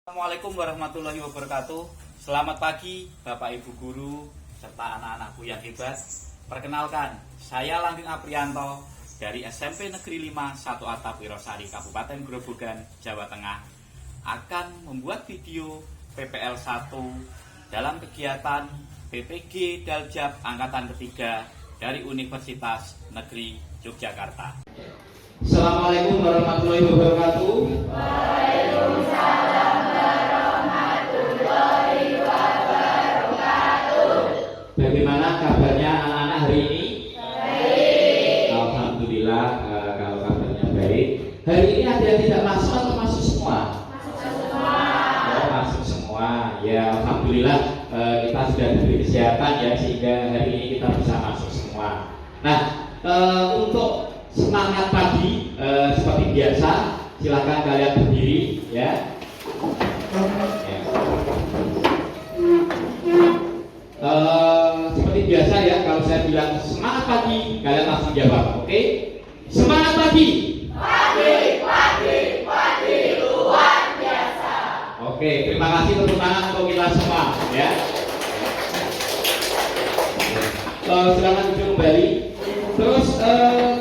Assalamualaikum warahmatullahi wabarakatuh. Selamat pagi Bapak Ibu Guru serta anak-anakku yang hebat. Perkenalkan, saya Langgeng Aprianto dari SMP Negeri 5 1 Atap Wirosari Kabupaten Grobogan, Jawa Tengah akan membuat video PPL 1 dalam kegiatan PPG Daljab Angkatan Ketiga dari Universitas Negeri Yogyakarta. Assalamualaikum warahmatullahi wabarakatuh. Waalaikumsalam warahmatullahi wabarakatuh. Bagaimana kabarnya anak-anak hari ini? Baik. Alhamdulillah kalau kabarnya baik. Hari ini ada yang tidak masuk atau masuk semua? Masuk semua. Oh, masuk semua. Ya, alhamdulillah kita sudah diberi kesehatan ya sehingga hari ini kita bisa masuk semua. Nah, untuk semangat pagi seperti biasa, silakan kalian berdiri ya. Seperti biasa ya, kalau saya bilang semangat pagi, kalian langsung jawab, oke? Semangat pagi. Pagi luar biasa. Oke, terima kasih tepuk tangan untuk kita semua ya. Silakan duduk kembali. Terus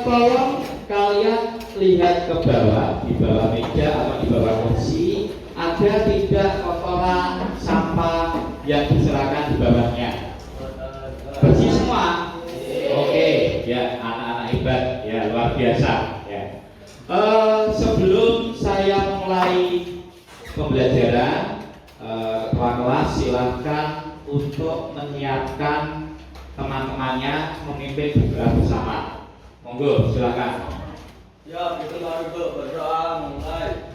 tolong kalian lihat ke bawah, di bawah meja atau di bawah kursi, ada tidak kotoran sampah yang diserahkan di bawahnya? Bersih semua? Oke, ya anak-anak hebat, ya luar biasa ya. Sebelum saya mulai pembelajaran, ketua kelas silahkan untuk menyiapkan teman-temannya memimpin doa bersama. Monggo, silakan. Ya, kita mari berdoa mulai.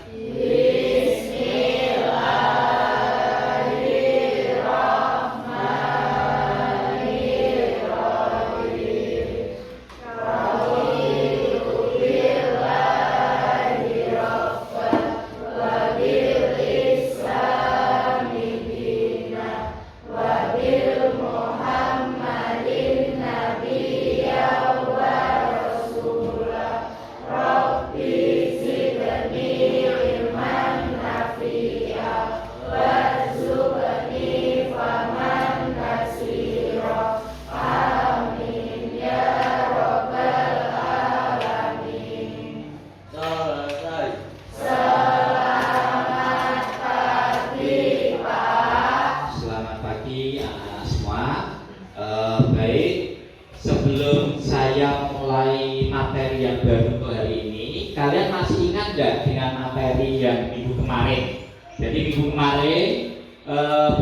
Sebelum saya mulai materi yang baru untuk hari ini, kalian masih ingat nggak dengan materi yang minggu kemarin? Jadi minggu kemarin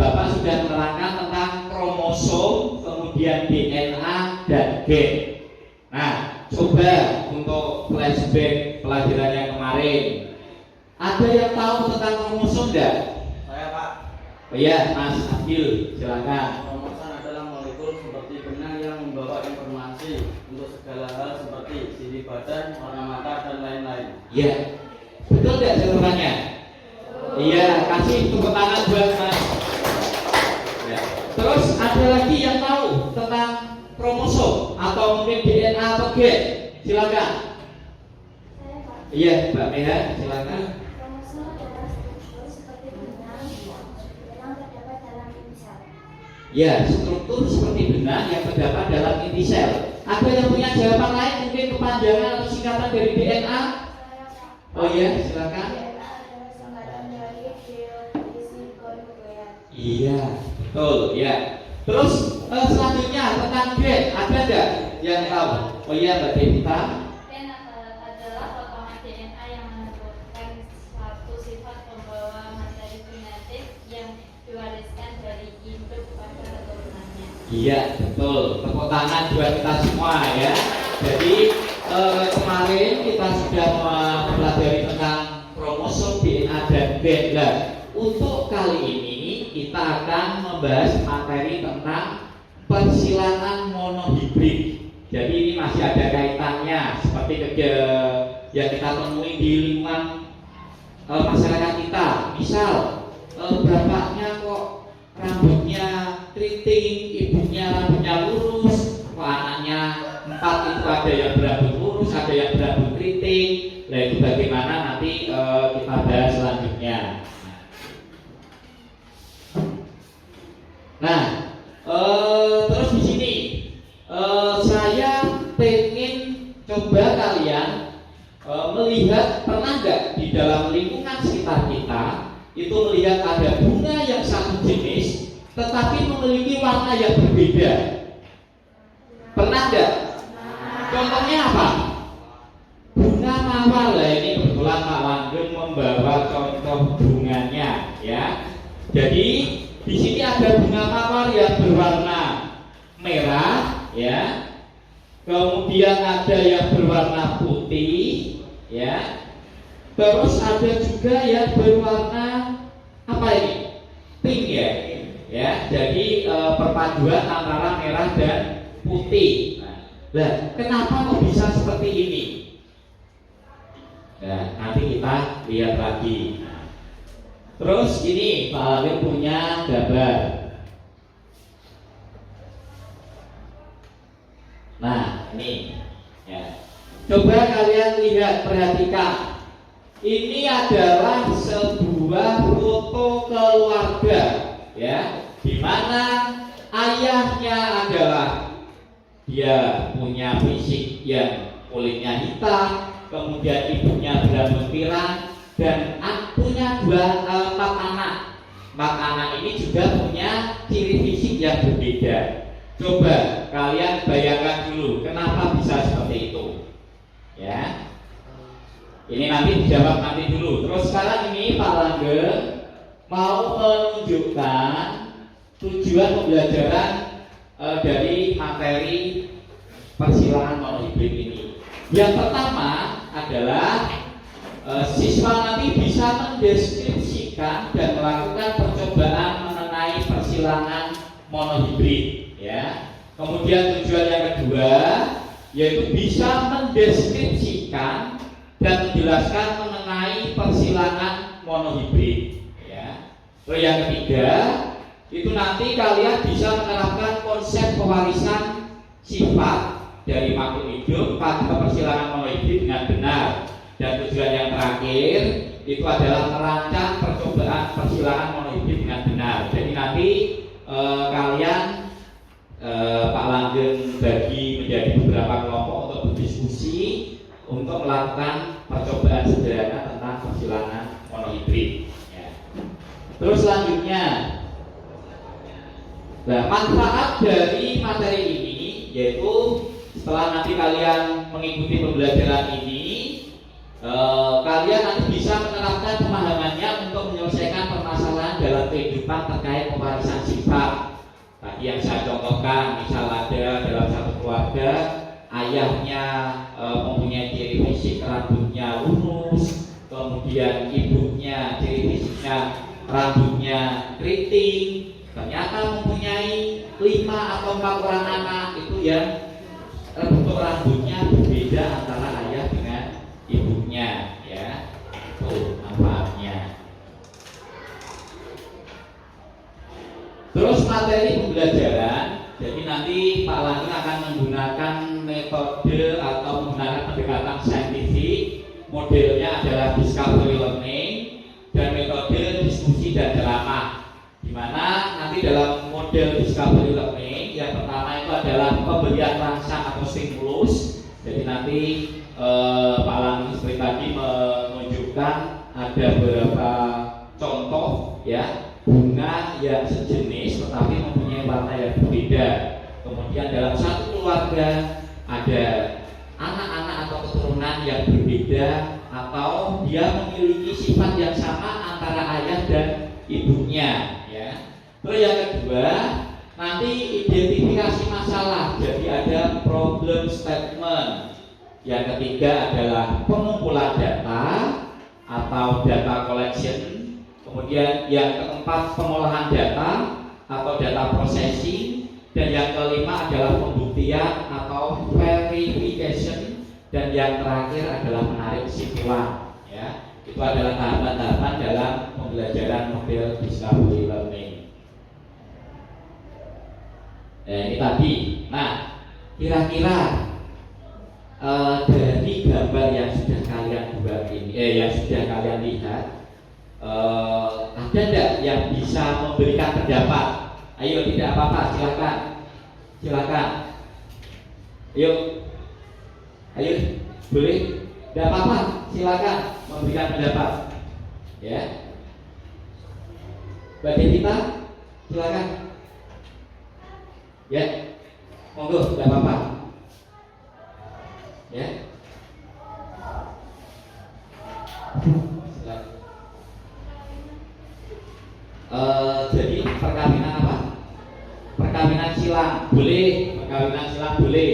Bapak sudah menerangkan tentang kromosom, kemudian DNA dan gen. Nah, coba untuk flashback pelajaran yang kemarin. Ada yang tahu tentang kromosom nggak? Saya Pak. Oh iya, Mas Abdul, silakan. Kromosom adalah molekul seperti benang yang membawa informasi untuk segala hal seperti ciri badan, warna mata dan lain-lain. Iya, betul nggak jawabannya? Iya, kasih tepuk tangan buat Mas. Ya. Terus ada lagi yang tahu tentang kromosom atau mungkin DNA atau gen? Silakan. Saya Pak. Iya, Mbak Meha, silakan. Kromosom adalah struktur seperti benang yang terdapat dalam inti sel. Ya, struktur seperti benang yang terdapat dalam inti sel. Ada yang punya jawaban lain mungkin kepanjangan atau singkatan dari DNA? Saya Pak. Oh iya, silakan. DNA adalah singkatan dari deoksiribonuklea. Iya, betul ya. Terus selanjutnya tentang gen, ada nggak yang tahu? Oh iya, Mbak Devita. Gen adalah potongan DNA yang menentukan suatu sifat pembawa materi genetik yang diwariskan dari induk pada keturunannya. Iya, betul. Tepuk tangan buat kita semua ya. Jadi kemarin kita sudah mempelajari tentang kromosom, DNA dan gen. Nah, untuk kali ini kita akan membahas materi tentang persilangan monohibrid. Jadi ini masih ada kaitannya seperti yang kita temui di lingkungan masyarakat kita. Misal bapaknya kok rambutnya keriting, ibunya rambutnya lurus, kok anaknya 4 itu ada yang berambut lurus, ada yang berambut keriting. Nah itu bagaimana nanti kita bahas selanjutnya. Nah, terus di sini saya pengen coba kalian melihat, pernah nggak di dalam lingkungan sekitar kita itu melihat ada bunga yang satu jenis tetapi memiliki warna yang berbeda? Pernah nggak? Contohnya apa? Bunga mawar. Lah ini kebetulan Pak Langgeng membawa contoh bunganya ya. Jadi di sini ada bunga mawar yang berwarna merah ya. Kemudian ada yang berwarna putih ya. Terus ada juga yang berwarna apa ini? Pink ya. Ya, jadi perpaduan antara merah dan putih. Nah, kenapa kok bisa seperti ini? Nah, nanti kita lihat lagi. Terus ini Pak Alvin punya gambar. Nah, ini ya. Coba kalian lihat, perhatikan. Ini adalah sebuah foto keluarga, ya, di mana ayahnya adalah dia punya fisik yang kulitnya hitam, kemudian ibunya berambut pirang, dan punya empat anak. Empat anak ini juga punya ciri fisik yang berbeda. Coba kalian bayangkan dulu, kenapa bisa seperti itu? Ya, ini nanti dijawab nanti dulu. Terus sekarang ini Pak Langgeng mau menunjukkan tujuan pembelajaran dari materi persilangan monohibrid ini. Yang pertama adalah siswa nanti bisa mendeskripsikan dan melakukan percobaan mengenai persilangan monohibrid, ya. Kemudian tujuan yang kedua yaitu bisa mendeskripsikan dan menjelaskan mengenai persilangan monohibrid, ya. Terus yang ketiga itu nanti kalian bisa menerapkan konsep pewarisan sifat dari makhluk hidup pada persilangan monohibrid dengan benar. Dan tujuan yang terakhir itu adalah merancang percobaan persilangan monohibrid dengan benar. Jadi nanti kalian Pak Langgeng bagi menjadi beberapa kelompok untuk berdiskusi untuk melakukan percobaan sederhana tentang persilangan monohibrid. Ya. Terus selanjutnya, nah, manfaat dari materi ini yaitu setelah nanti kalian mengikuti pembelajaran ini, kalian nanti bisa menerapkan pemahamannya untuk menyelesaikan permasalahan dalam kehidupan terkait pewarisan sifat. Tadi yang saya contohkan, misal ada dalam satu keluarga ayahnya mempunyai ciri fisik rambutnya lurus, kemudian ibunya ciri fisiknya rambutnya keriting, ternyata mempunyai 5 atau 4 orang anak itu yang bentuk rambutnya berbeda antara ayah dengan ibunya, ya. Itu manfaatnya. Terus materi pembelajaran, jadi nanti Pak Langgeng akan menggunakan metode atau menggunakan pendekatan saintifik. Modelnya adalah discovery learning dan metode diskusi dan ceramah. Di mana nanti dalam model discovery learning yang pertama itu adalah pemberian rangsang atau stimulus. Jadi nanti Pak Langgeng seperti tadi menunjukkan ada beberapa contoh, ya, bunga yang sejenis tetapi mempunyai warna yang berbeda. Kemudian dalam satu keluarga ada anak-anak atau keturunan yang berbeda atau dia memiliki sifat yang sama antara ayah dan ibunya, ya. Terus yang kedua nanti identifikasi masalah, jadi ada problem statement. Yang ketiga adalah pengumpulan data atau data collection. Kemudian yang keempat pengolahan data atau data processing, dan yang kelima adalah pembuktian atau verification, dan yang terakhir adalah menarik kesimpulan, ya. Itu adalah tahapan-tahapan dalam pembelajaran model discovery learning. Ini tadi. Nah, kira-kira dari gambar yang sudah kalian buat ini, yang sudah kalian lihat, ada tidak yang bisa memberikan pendapat? Ayo, tidak apa-apa, silakan. Silakan. Ayo. Ayo, boleh? Tidak apa-apa, silakan memberikan pendapat. Ya. Mbak Devita, silakan. Ya. Monggo, tidak apa-apa. Ya. Silakan. Jadi perkawinan apa? Perkawinan silang boleh, perkawinan silang boleh.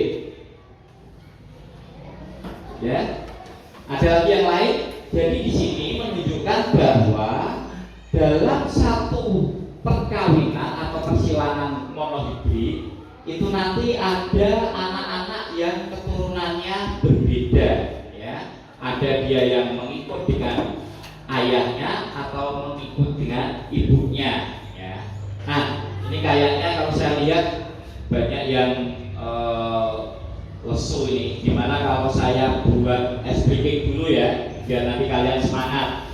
Ya, ada lagi yang lain. Jadi di sini menunjukkan bahwa dalam satu perkawinan atau persilangan monohibrid itu nanti ada anak-anak yang keturunannya berbeda. Ya, ada dia yang mengikut dengan ayahnya atau mengikut dengan ibunya. Ya, nah ini kayaknya kalau saya lihat banyak yang lesu ini. Gimana kalau saya buat briefing dulu ya, biar nanti kalian semangat.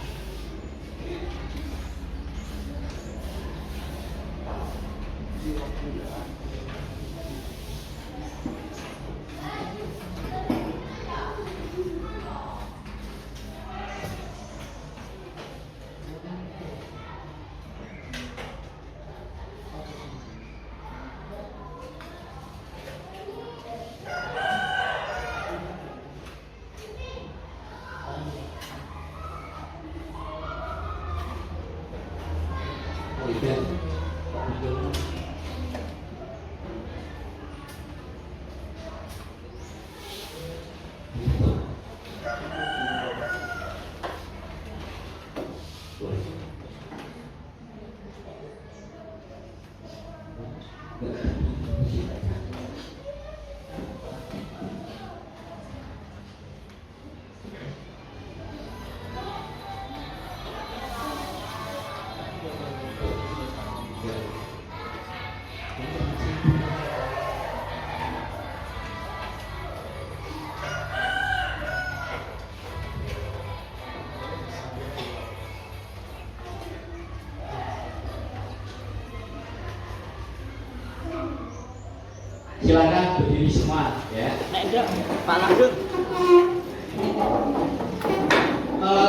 Silakan berdiri semua ya.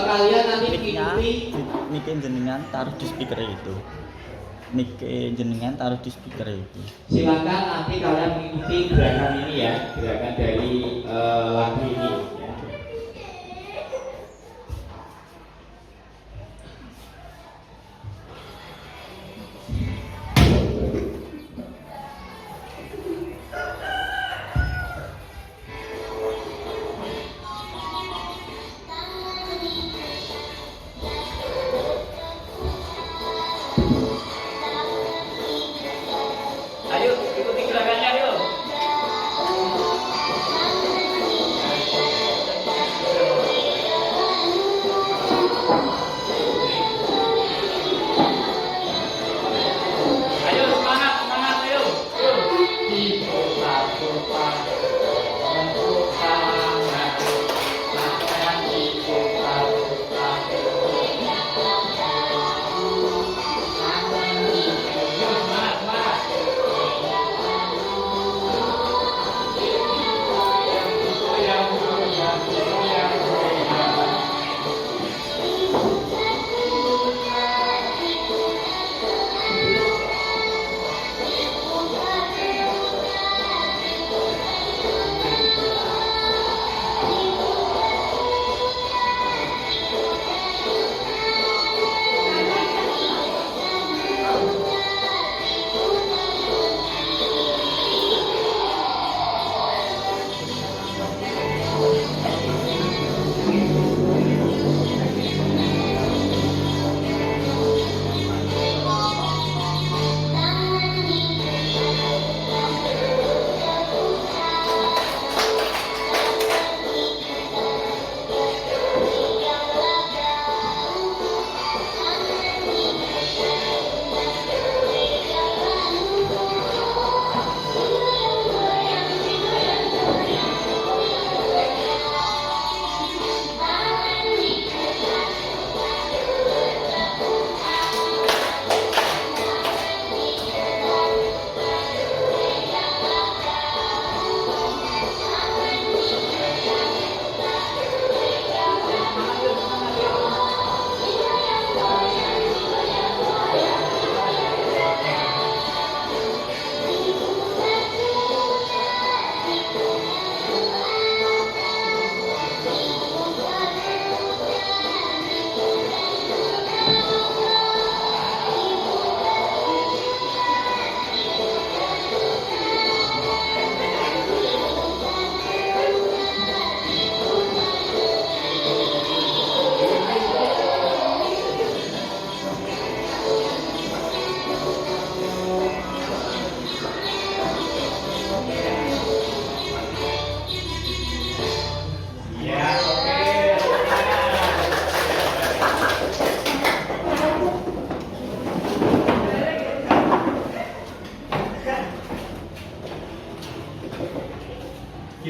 Kalian nanti mengikuti Nike jenengan taruh di speaker itu. Nike jenengan taruh di speaker itu. silakan nanti kalian mengikuti gerakan ini ya, gerakan dari lagu ini ya. Ayo ikuti gerakannya, ayo.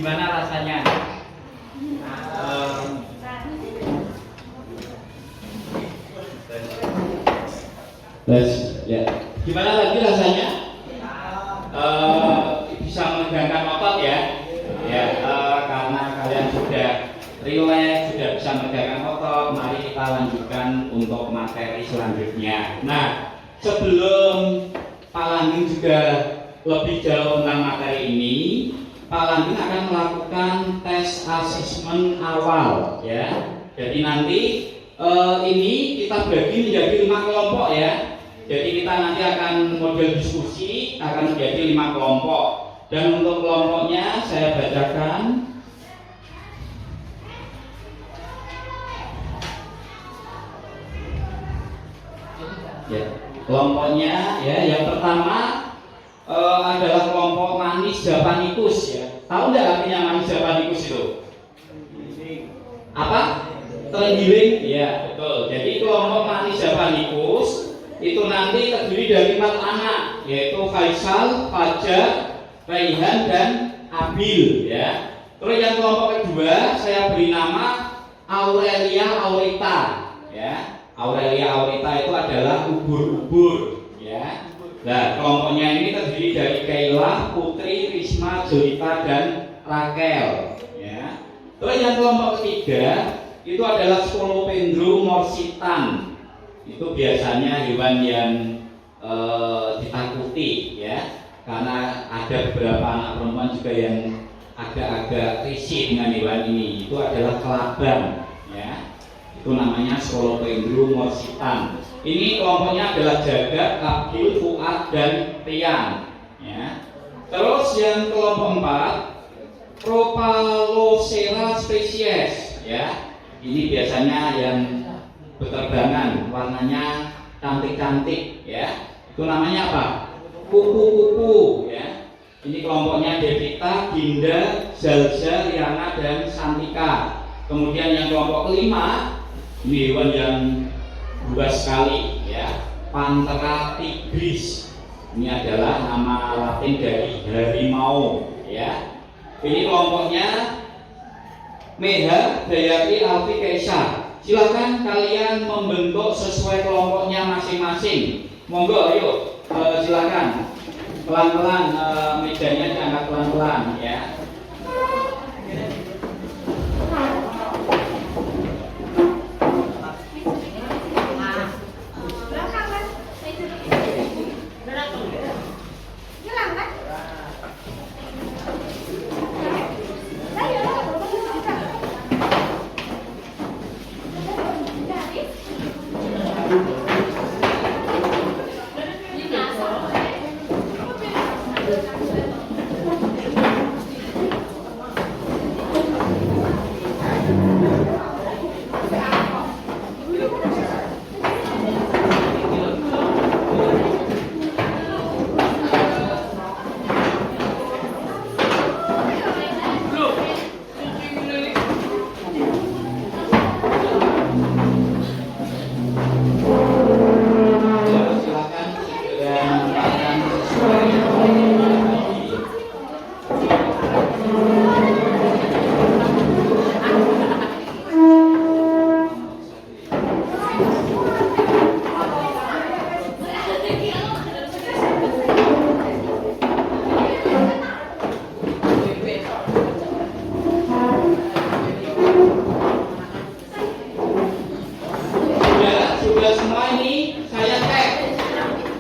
Gimana rasanya? Ya. Gimana lagi rasanya? Bisa menegangkan otot ya? Ya, karena kalian sudah rileks, sudah bisa menegangkan otot. Mari kita lanjutkan untuk materi selanjutnya. Nah, sebelum Pak Langgeng juga lebih jauh tentang materi ini, Pak Langgeng akan melakukan tes asesmen awal, ya. Jadi nanti ini kita bagi menjadi 5 kelompok ya. Jadi kita nanti akan model diskusi akan menjadi 5 kelompok. Dan untuk kelompoknya saya bacakan. Ya, kelompoknya ya yang pertama adalah kelompok manis Japanicus ya. Tahu nggak artinya manis Japanicus itu? Apa? Terenggiling, ya betul. Jadi kelompok manis Japanicus itu nanti terdiri dari 4 anak, yaitu Faisal, Fajar, Raihan, dan Abil ya. Terus yang kelompok kedua saya beri nama Aurelia Aurita ya. Aurelia Aurita itu adalah ubur-ubur ya. Nah, kelompoknya ini terdiri dari Kayla, Putri, Risma, Jolita, dan Rakel ya. Terus yang kelompok ketiga itu adalah Scolopendron morsitan. Itu biasanya hewan yang ditakuti ya, karena ada beberapa anak perempuan juga yang agak-agak risih dengan hewan ini. Itu adalah kelabang ya. Itu namanya Scolopendron morsitan. Ini kelompoknya adalah Jagat, Abdul, Fuad, dan Rian ya. Terus yang kelompok 4 Propalocera spesies ya. Ini biasanya yang beterbangan, warnanya cantik-cantik ya. Itu namanya apa? Kupu-kupu ya. Ini kelompoknya Devita, Ginda, Zalza, Riana, dan Santika. Kemudian yang kelompok kelima, ini hewan yang luas sekali ya, Panthera tigris. Ini adalah nama latin dari harimau ya. Ini kelompoknya Meha, Dayati, Alfi, Kaisar. Silakan kalian membentuk sesuai kelompoknya masing-masing. Monggo, ayo, silakan. Pelan-pelan, mejanya diangkat pelan-pelan, ya.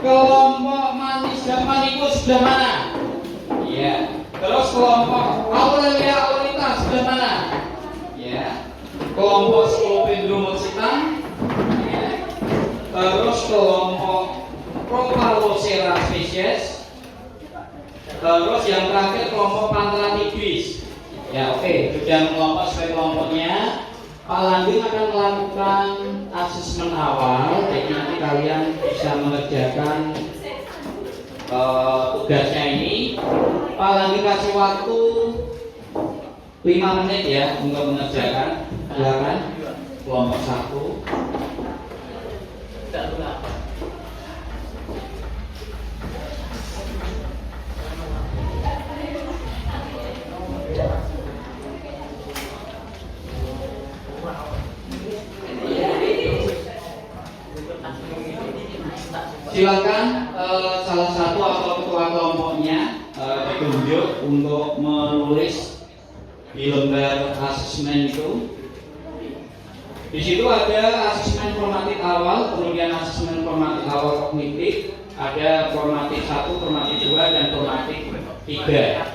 Kelompok manis Japanicus sebelah mana? Ya. Terus kelompok Aurelia Aurita sebelah mana? Ya. Kelompok Scolopendron morsitan. Ya. Terus kelompok Propalocera spesies. Terus yang terakhir kelompok Panthera tigris. Ya, oke. Sudah kelompok sesuai kelompoknya. Pak Langgeng akan melakukan asesmen awal, jadi nanti kalian bisa mengerjakan tugasnya ini. Pak Langgeng kasih waktu 5 menit ya untuk mengerjakan. Silakan kelompok 1. silakan salah satu atau ketua kelompoknya ditunjuk untuk menulis di lembar asesmen itu. Di situ ada asesmen formatif awal, kemudian asesmen formatif awal kognitif, ada formatif 1, formatif 2, dan formatif 3.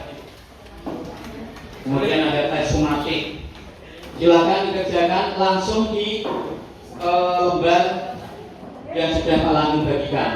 Kemudian ada tes sumatif. Silakan dikerjakan langsung di lembar yang sudah Pak Langgeng bagikan.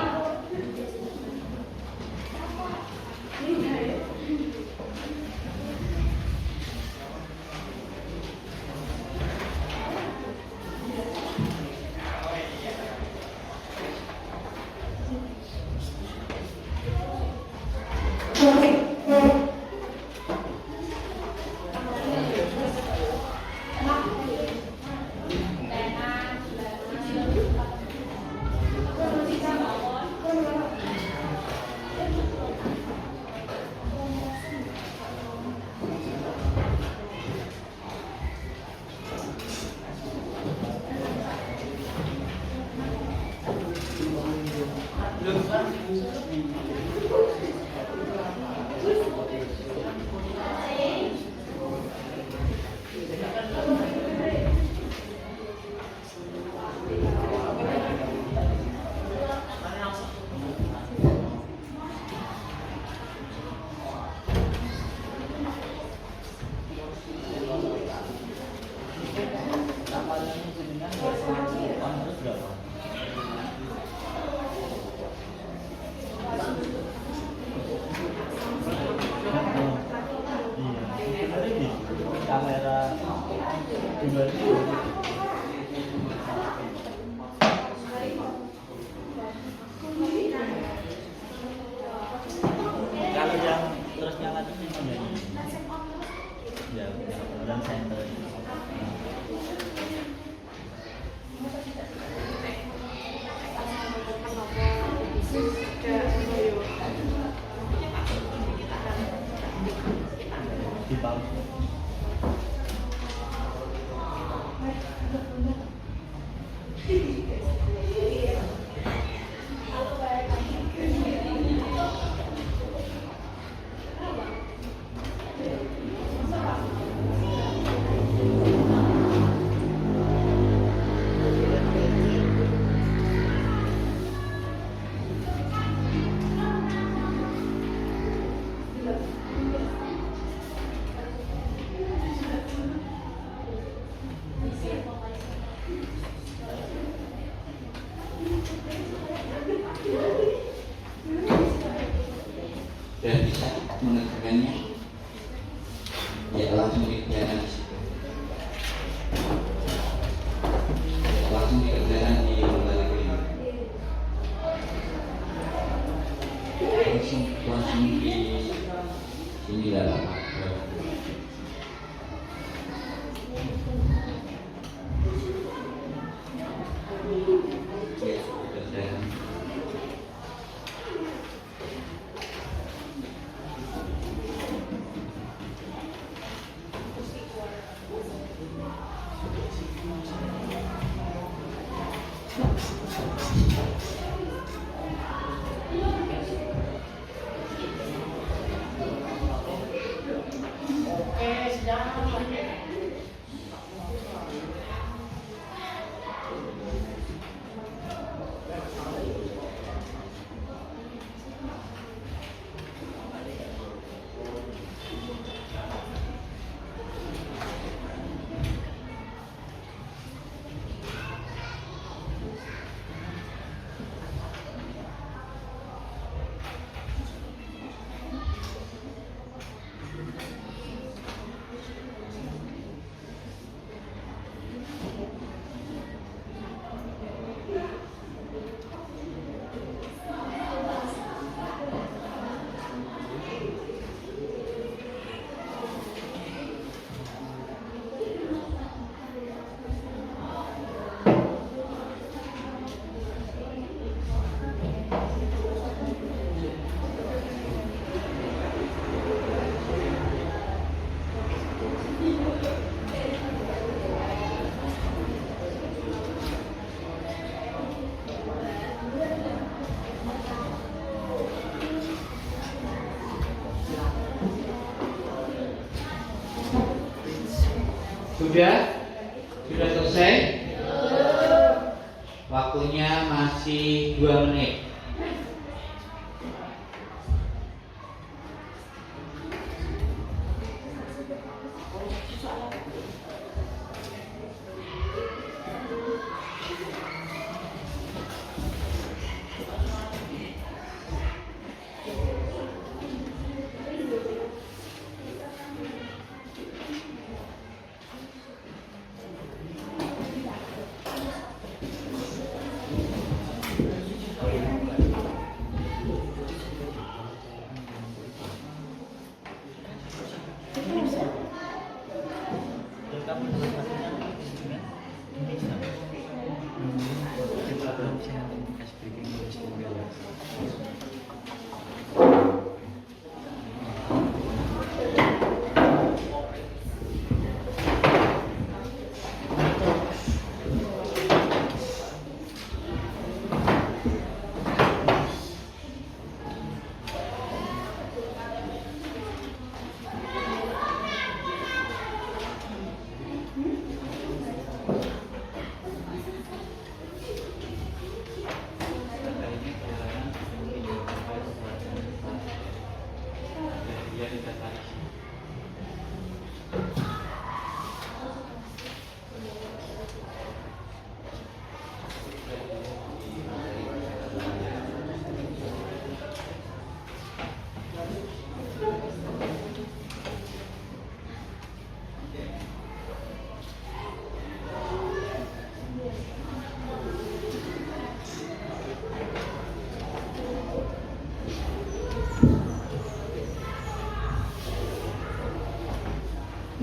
Kamera kalau yang terus nyala itu ya yang center. Di bawah. Dan bisa mengerjakannya ya langsung dikerjakan di situ, langsung dikerjakan di lembar ini, langsung di sini dalam ya dikerjakan. Sudah? Sudah selesai? Waktunya masih 2 menit.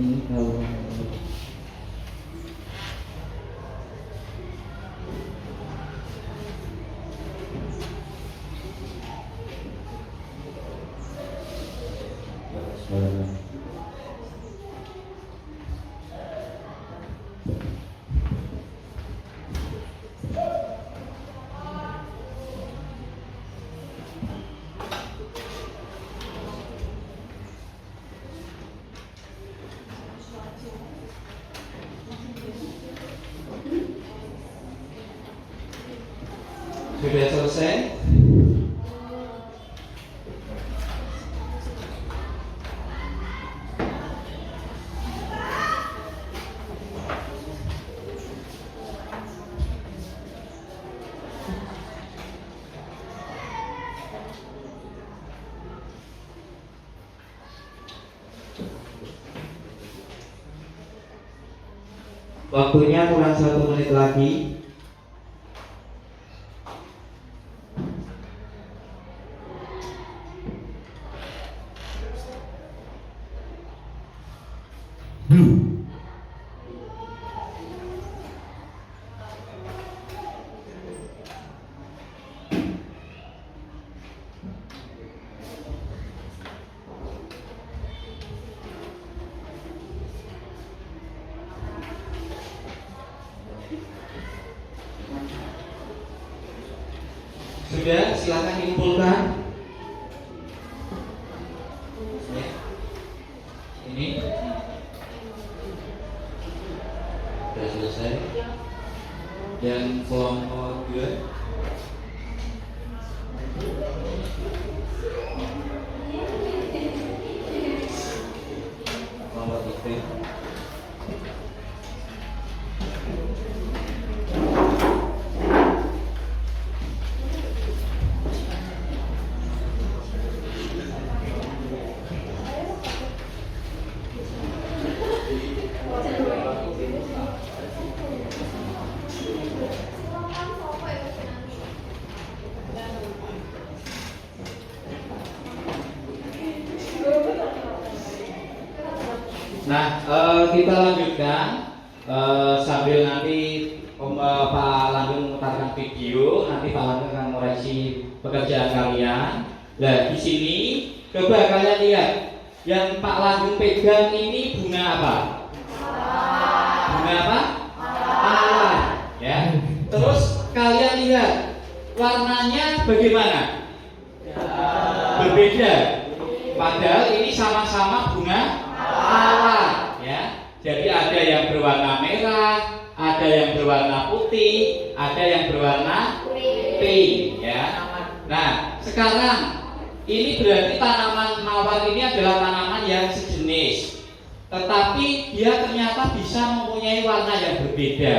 Ini kalau sudah selesai? Waktunya kurang 1 menit lagi. Sudah, silakan dikumpulkan. Ini sudah selesai. Yang kelompok 2. Kelompok 3. Nah, kita lanjutkan sambil nanti Pak Langgeng memutarkan video, nanti Pak Langgeng akan mengoreksi pekerjaan kalian. Nah, di sini coba kalian lihat, yang Pak Langgeng pegang ini bunga apa? Bunga apa? Mawar. Ya. Terus kalian lihat warnanya bagaimana? Berbeda. Padahal ini sama-sama bunga mawar, ya. Jadi ada yang berwarna merah, ada yang berwarna putih, ada yang berwarna pink ya. Nah, sekarang ini berarti tanaman mawar ini adalah tanaman yang sejenis, tetapi dia ternyata bisa mempunyai warna yang berbeda.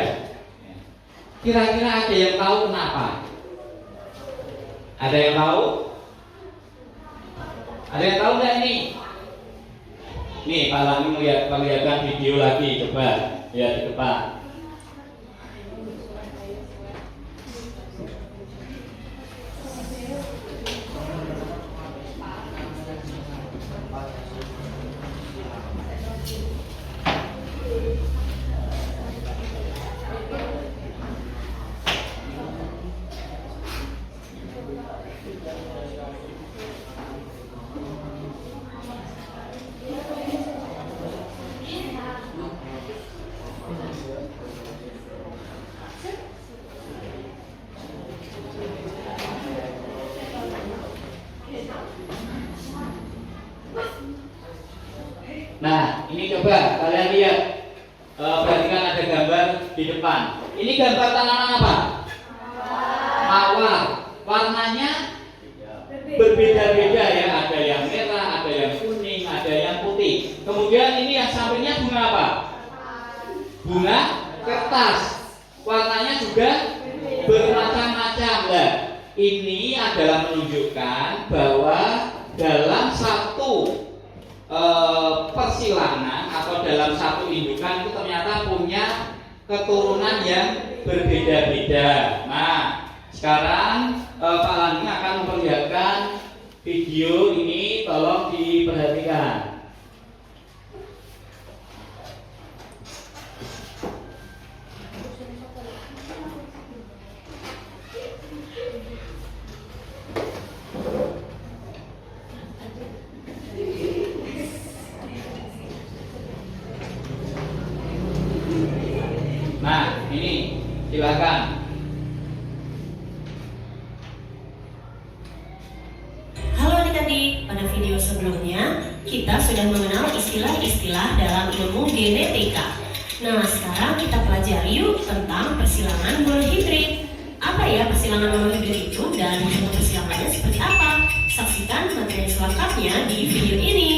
Kira-kira ada yang tahu kenapa? Ada yang tahu? Ada yang tahu nggak ini? Nih, Pak Lami melihatkan video lagi, coba lihat di depan. Nah, ini coba kalian lihat, perhatikan ada gambar di depan. Ini gambar tanaman apa? Mawar. Warnanya berbeda-beda ya. Ada yang merah, ada yang kuning, ada yang putih. Kemudian ini yang sampingnya bunga apa? Bunga kertas. Warnanya juga bermacam-macam. Nah, ini adalah menunjukkan bahwa dalam satu persilangan atau dalam satu indukan itu ternyata punya keturunan yang berbeda-beda. Nah, sekarang Pak Lani akan memperlihatkan video ini, tolong diperhatikan. Nah, ini silakan. Halo adik-adik, pada video sebelumnya kita sudah mengenal istilah-istilah dalam ilmu genetika. Nah, sekarang kita pelajari yuk tentang persilangan monohibrid. Apa ya persilangan monohibrid itu dan bentuk persilangannya seperti apa? Saksikan materi selengkapnya di video ini.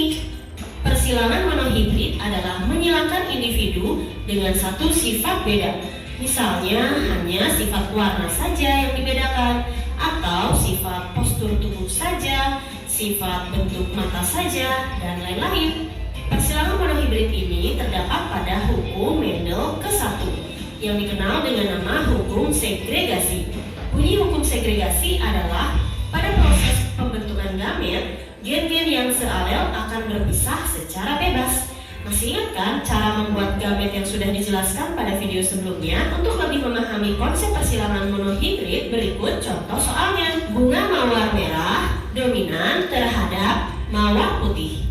Persilangan monohibrid adalah menyilangkan individu dengan satu sifat beda. Misalnya hanya sifat warna saja yang dibedakan, atau sifat postur tubuh saja, sifat bentuk mata saja, dan lain-lain. Persilangan monohibrid ini terdapat pada hukum Mendel ke-1 yang dikenal dengan nama hukum segregasi. Bunyi hukum segregasi adalah pada proses pembentukan gamet, gen-gen yang sealel akan berpisah secara bebas. Masih ingat kan cara membuat gamet yang sudah dijelaskan pada video sebelumnya? Untuk lebih memahami konsep persilangan monohibrid, berikut contoh soalnya. Bunga mawar merah dominan terhadap mawar putih.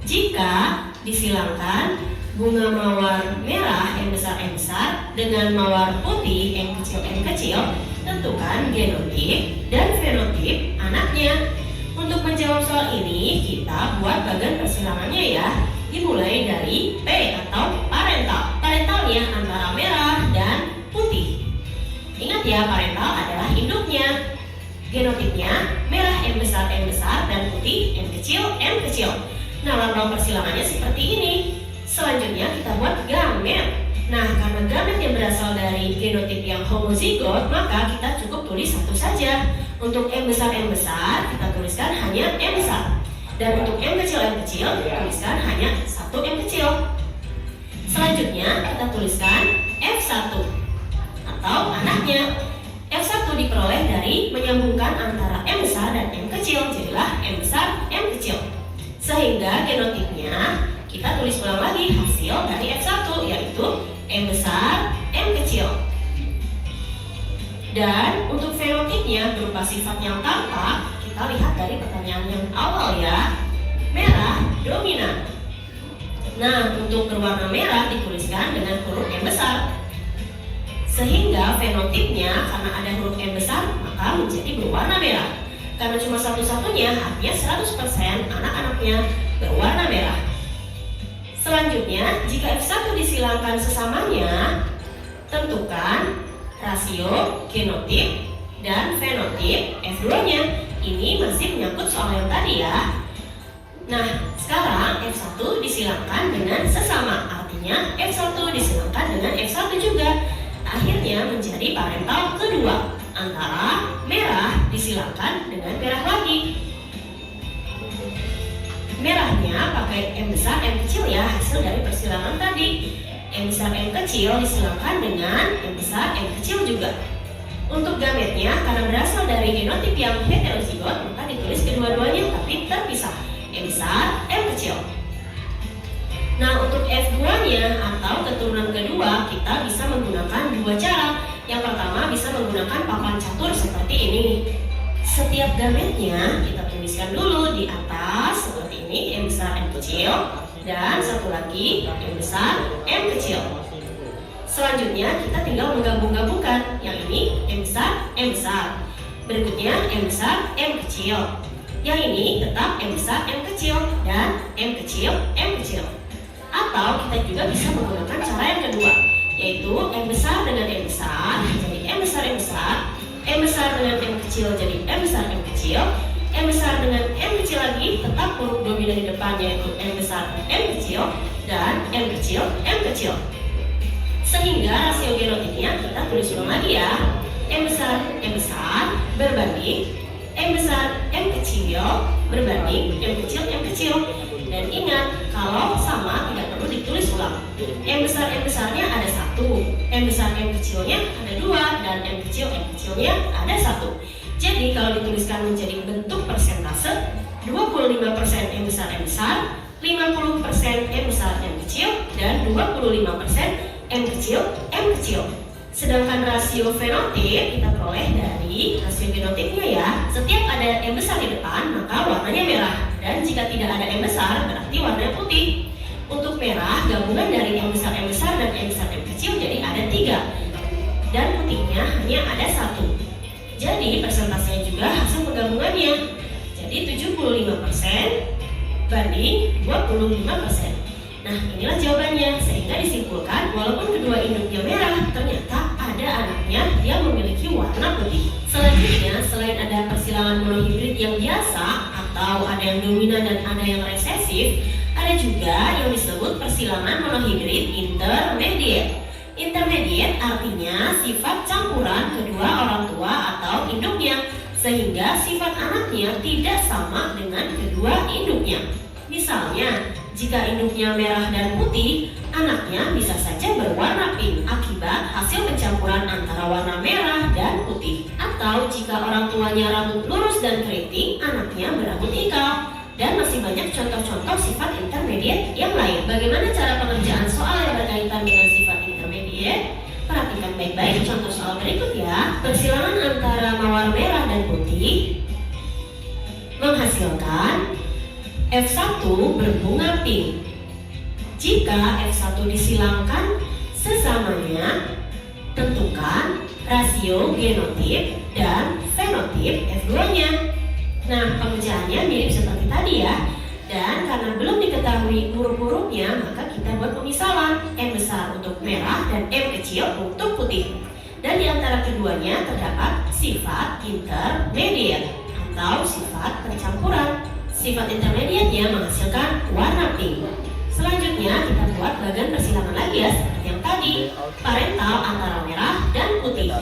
Jika disilangkan bunga mawar merah yang besar M besar dengan mawar putih M kecil, tentukan genotip dan fenotip anaknya. Untuk menjawab soal ini, kita buat bagan persilangannya ya. Dimulai dari P atau parental. Parentalnya antara merah dan putih. Ingat ya, parental adalah induknya. Genotipnya merah M besar dan putih M kecil. Nah, lambang persilangannya seperti ini. Selanjutnya kita buat gamet. Nah, karena gamet yang berasal dari genotip yang homozigot, maka kita cukup tulis satu saja. Untuk M besar kita tuliskan hanya M besar. Dan untuk M kecil tuliskan hanya satu M kecil. Selanjutnya kita tuliskan F1 atau anaknya. F1 diperoleh dari menyambungkan antara M besar dan M kecil, jadilah M besar M kecil. Sehingga genotipnya kita tulis ulang lagi hasil dari F1, yaitu M besar M kecil. Dan untuk fenotipnya berupa sifat yang tampak, kita lihat dari pertanyaan yang awal ya. Merah dominan. Nah, untuk berwarna merah dituliskan dengan huruf M besar. Sehingga fenotipnya karena ada huruf M besar, maka menjadi berwarna merah. Karena cuma satu-satunya, artinya 100% anak-anaknya berwarna merah. Selanjutnya, jika F1 disilangkan sesamanya, tentukan rasio genotip dan fenotip F2-nya. Ini masih menyangkut soal yang tadi ya. Nah, sekarang F1 disilangkan dengan sesama, artinya F1 disilangkan dengan F1 juga. Akhirnya menjadi parental kedua, antara merah disilangkan dengan merah lagi. Merahnya pakai M besar M kecil ya, hasil dari persilangan tadi. M besar M kecil disilangkan dengan M besar M kecil juga. Untuk gametnya, karena berasal dari genotip yang heterozigot, maka ditulis kedua-duanya tapi terpisah, M besar M kecil. Nah, untuk F2-nya atau keturunan kedua, kita bisa menggunakan dua cara. Yang pertama bisa menggunakan papan catur seperti ini. Setiap gametnya kita tuliskan dulu di atas seperti ini, M besar M kecil, dan satu lagi M besar M kecil. Selanjutnya kita tinggal menggabung-gabungkan. Yang ini M besar, berikutnya M besar M kecil. Yang ini tetap M besar M kecil dan M kecil M kecil. Atau kita juga bisa menggunakan cara yang kedua, yaitu M besar dengan M besar jadi M besar M besar, M besar dengan M kecil jadi M besar M kecil, M besar dengan M kecil lagi tetap huruf dominan di depan yaitu M besar M kecil dan M kecil M kecil. Sehingga rasio genotipnya kita tulis ulang lagi ya. M besar berbanding M besar M kecil berbanding M kecil M kecil. Dan ingat, kalau sama tidak perlu ditulis ulang. M besarnya ada 1, M besar M kecilnya ada 2, dan M kecilnya ada 1. Jadi kalau dituliskan menjadi bentuk persentase, 25% M besar, 50% M besar M kecil, dan 25% M kecil. Sedangkan rasio fenotip kita peroleh dari rasio genotipnya ya. Setiap ada M besar di depan maka warnanya merah, dan jika tidak ada M besar berarti warnanya putih. Untuk merah gabungan dari M besar dan M besar M kecil jadi ada 3, dan putihnya hanya ada 1. Jadi persentasenya juga hasil penggabungannya jadi 75% banding 25%. Nah, inilah jawabannya. Sehingga disimpulkan walaupun kedua induknya merah, ternyata ada anaknya yang memiliki warna putih. Selanjutnya, selain ada persilangan monohibrid yang biasa atau ada yang dominan dan ada yang resesif, ada juga yang disebut persilangan monohibrid intermediate. Intermediate artinya sifat campuran kedua orang tua atau induknya, sehingga sifat anaknya tidak sama dengan kedua induknya. Misalnya, jika induknya merah dan putih, anaknya bisa saja berwarna pink akibat hasil pencampuran antara warna merah dan putih. Atau jika orang tuanya rambut lurus dan keriting, anaknya berambut ikal. Dan masih banyak contoh-contoh sifat intermediate yang lain. Bagaimana cara pengerjaan soal yang berkaitan dengan sifat intermediate? Perhatikan baik-baik contoh soal berikut ya. Persilangan antara mawar merah dan putih menghasilkan F1 berbunga pink. Jika F1 disilangkan sesamanya, tentukan rasio genotip dan fenotip F2-nya. Nah, pengerjaannya mirip seperti tadi ya. Dan karena belum diketahui huruf-hurufnya, maka kita buat pemisalan. M besar untuk merah dan M kecil untuk putih. Dan di antara keduanya terdapat sifat intermediate atau sifat pencampuran. Sifat intermediatnya menghasilkan warna pink. Selanjutnya kita buat bagian persilangan lagi ya, seperti yang tadi. Parental antara merah dan putih.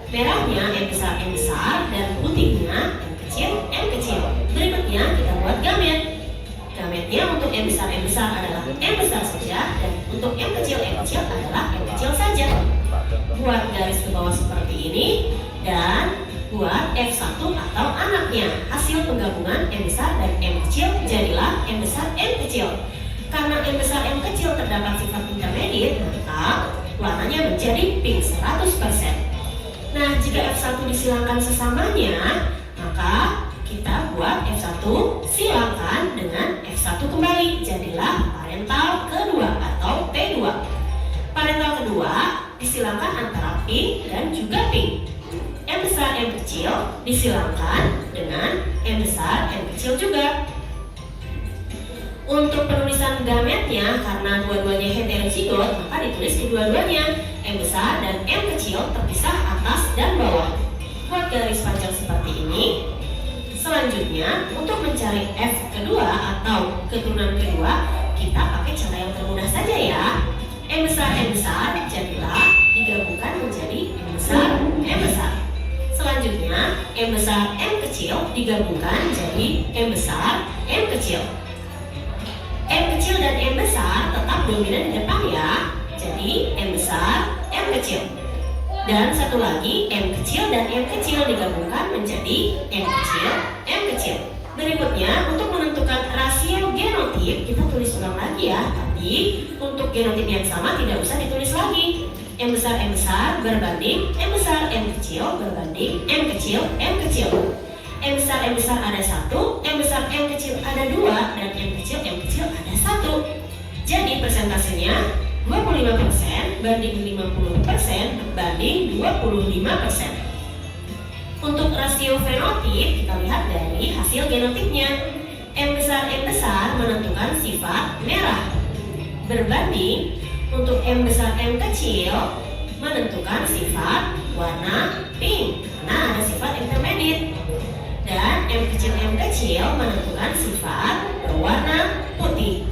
Merahnya M besar dan putihnya M kecil. Berikutnya kita buat gamet. Gametnya untuk M besar adalah M besar saja, dan untuk M kecil adalah M kecil saja. Buat garis ke bawah seperti ini dan buat F1 atau anaknya. Hasil penggabungan M besar dan M kecil jadilah M besar M kecil. Karena M besar M kecil terdapat sifat intermediate, maka warnanya menjadi pink 100%. Nah, jika F1 disilangkan sesamanya, maka kita buat F1 silangkan dengan F1 kembali, jadilah parental kedua atau P2. Parental kedua disilangkan antara pink dan juga pink. M besar M kecil disilangkan dengan M besar M kecil juga. Untuk penulisan gametnya, karena dua-duanya heterozigot, maka ditulis kedua-duanya M besar dan M kecil terpisah atas dan bawah. Buat garis panjang seperti ini. Selanjutnya, untuk mencari F kedua atau keturunan kedua, kita pakai cara yang termudah saja ya. M besar, jadilah digabungkan menjadi M besar. Selanjutnya, M besar, M kecil digabungkan jadi M besar, M kecil. M kecil dan M besar tetap dominan di depan ya. Jadi M besar, M kecil. Dan satu lagi, M kecil dan M kecil digabungkan menjadi M kecil, M kecil. Berikutnya, untuk menentukan rasio genotip, kita tulis ulang lagi ya. Tapi, untuk genotip yang sama tidak usah ditulis lagi. M besar berbanding M besar, M kecil berbanding M kecil, M kecil. M besar ada 1, M besar M kecil ada 2, dan M kecil ada 1. Jadi persentasenya 25% banding 50% banding 25%. Untuk rasio fenotip kita lihat dari hasil genotipnya. M besar menentukan sifat merah berbanding untuk M besar M kecil menentukan sifat warna pink karena ada sifat intermediate. Dan M kecil menentukan sifat berwarna putih.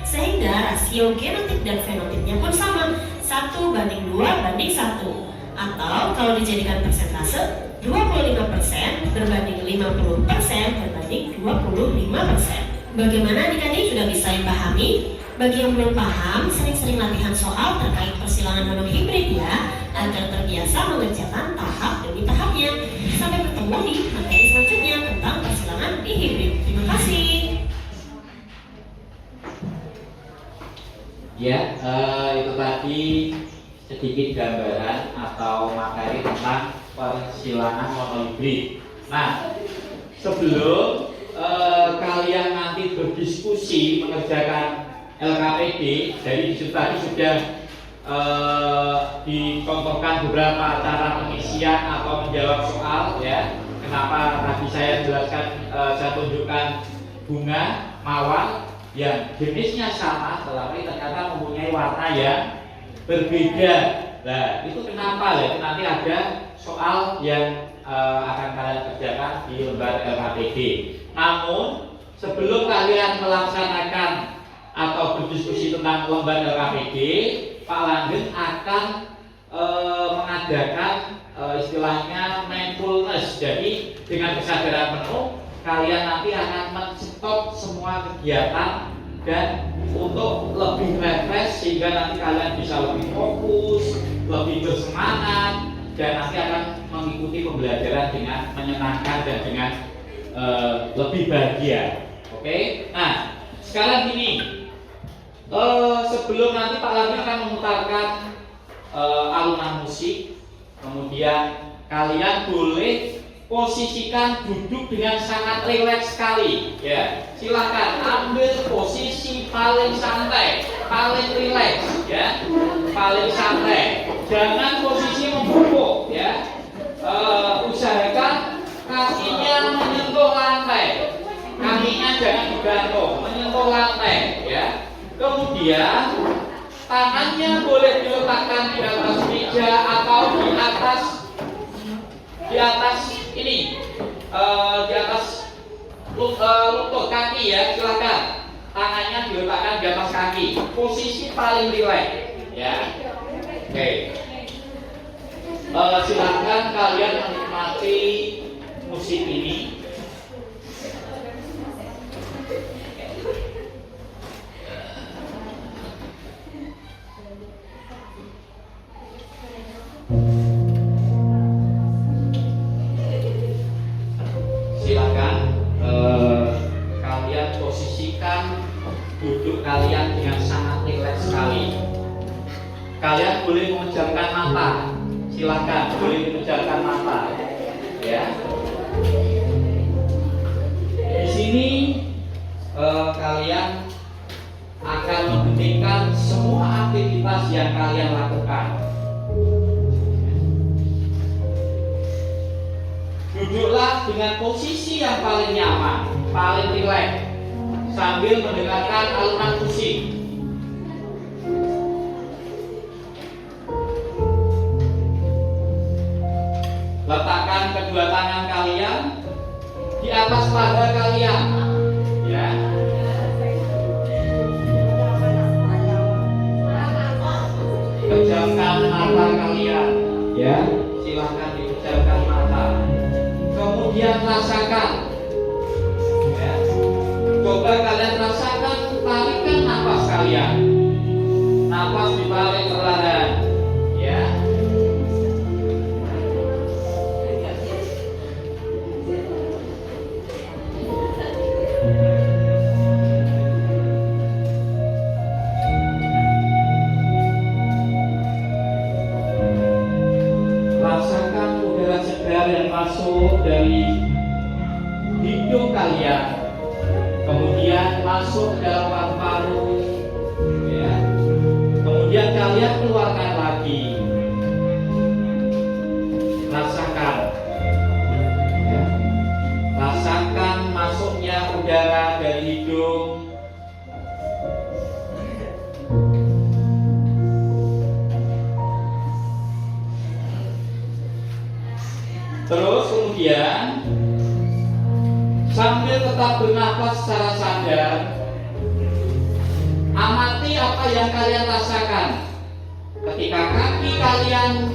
Sehingga rasio genotip dan fenotipnya pun sama, 1:2:1. Atau kalau dijadikan persentase 25% berbanding 50% berbanding 25%. Bagaimana adik-adik, sudah bisa dipahami? Bagi yang belum paham, sering-sering latihan soal terkait persilangan monohibrid ya, agar terbiasa mengerjakan tahap demi tahapnya. Sampai bertemu di materi selanjutnya tentang persilangan dihibrid. Terima kasih. Ya, itu tadi sedikit gambaran atau materi tentang persilangan monohibrid. Nah, sebelum kalian nanti berdiskusi mengerjakan LKPD, dari disitu tadi sudah dicontohkan beberapa cara pengisian atau menjawab soal ya. Kenapa tadi saya jelaskan, saya tunjukkan bunga mawar yang jenisnya sama tetapi ternyata mempunyai warna yang berbeda. Nah, itu kenapa ya? Itu nanti ada soal yang akan kalian kerjakan di lembar LKPD. Namun sebelum kalian melaksanakan atau berdiskusi tentang lembar LKPD, Pak Langgeng akan mengadakan istilahnya mindfulness. Jadi dengan kesadaran penuh kalian nanti akan men-stop semua kegiatan dan untuk lebih refresh sehingga nanti kalian bisa lebih fokus, lebih bersemangat dan nanti akan mengikuti pembelajaran dengan menyenangkan dan dengan lebih bahagia. Oke? Nah, sekarang gini, sebelum nanti Pak Langgeng akan memutarkan alunan musik, kemudian kalian boleh posisikan duduk dengan sangat rileks sekali. Ya, silakan ambil posisi paling santai, paling rileks, ya, paling santai. Jangan posisi membungkuk, ya. Usahakan kakinya menyentuh lantai, kakinya jangan digantung, menyentuh lantai, ya. Kemudian tangannya boleh diletakkan di atas meja atau di atas ini, di atas lutut kaki ya, silakan tangannya diletakkan di atas kaki, posisi paling rileks, ya. Oke. Silakan kalian menikmati musik ini. Silakan kalian posisikan duduk kalian dengan sangat rileks sekali. Kalian boleh memejamkan mata. Silakan boleh memejamkan mata. Ya. Di sini kalian akan menghentikan semua aktivitas yang kalian lakukan. Duduklah dengan posisi yang paling nyaman, paling rileks. sambil mendengarkan alunan musik. Letakkan kedua tangan kalian di atas paha kalian, ya. Pejamkan mata kalian, ya. Silahkan dipejamkan mata. Kemudian rasakan, ya. Coba kalian rasakan tarikan nafas kalian. Nafas ditarik perlahan, ya. Rasakan udara segar yang masuk dari hidung kalian, kemudian masuk ke dalam paru-paru, ya. Kemudian kalian keluarkan lagi. Rasakan, ya. Rasakan masuknya udara dari hidung. Terus kemudian sambil tetap bernafas secara sadar, amati apa yang kalian rasakan ketika kaki kalian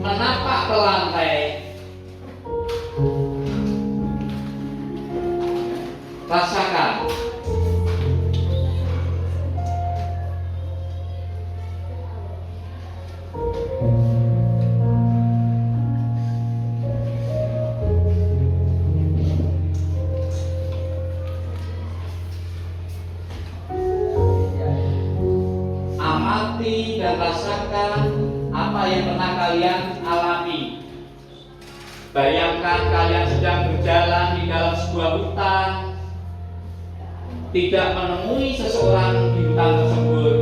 menapak ke lantai. Rasakan. Amati dan rasakan apa yang pernah kalian alami. Bayangkan kalian sedang berjalan di dalam sebuah hutan, tidak menemui seseorang di hutan tersebut.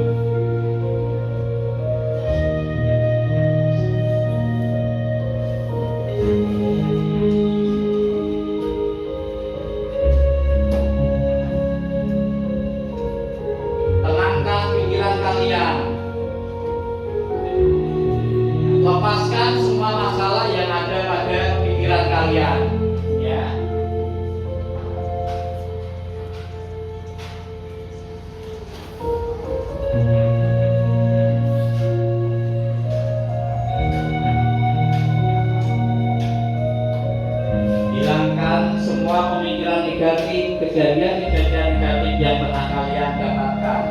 Tenangkan pikiran kalian. Lepaskan semua masalah yang ada pada pikiran kalian, ya. Hilangkan semua pemikiran negatif, kejadian-kejadian negatif yang pernah kalian dapatkan.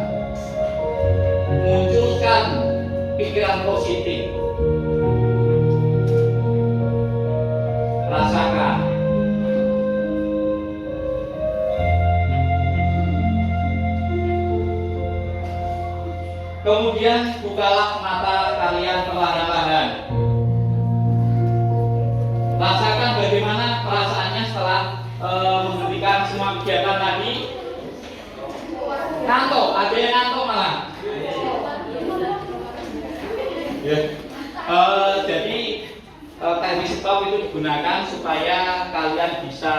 Munculkan pikiran positif. Rasakan. Kemudian bukalah mata kalian perlahan-lahan. Rasakan bagaimana perasaannya setelah menghentikan semua kegiatan tadi. Ngantuk, ada yang ngantuk malah. Ya. Jadi teknik stop itu digunakan supaya kalian bisa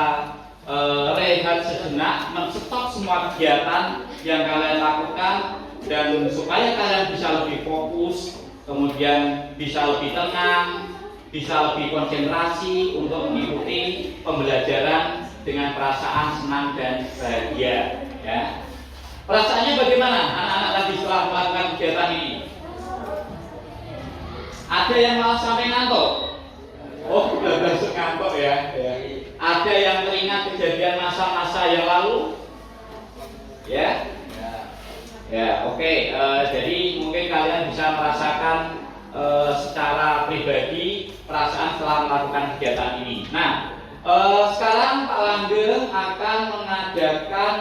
rehat sejenak, men-stop semua kegiatan yang kalian lakukan, dan supaya kalian bisa lebih fokus, kemudian bisa lebih tenang, bisa lebih konsentrasi untuk mengikuti pembelajaran dengan perasaan senang dan bahagia, ya. Perasaannya bagaimana anak-anak tadi setelah melakukan kegiatan ini? Ada yang malah sampai ngantuk. Oh, sudah masuk ngantuk, ya. Ada yang teringat kejadian masa-masa yang lalu, ya. Ya, oke. Jadi mungkin kalian bisa merasakan secara pribadi perasaan setelah melakukan kegiatan ini. Nah, sekarang Pak Langgeng akan mengadakan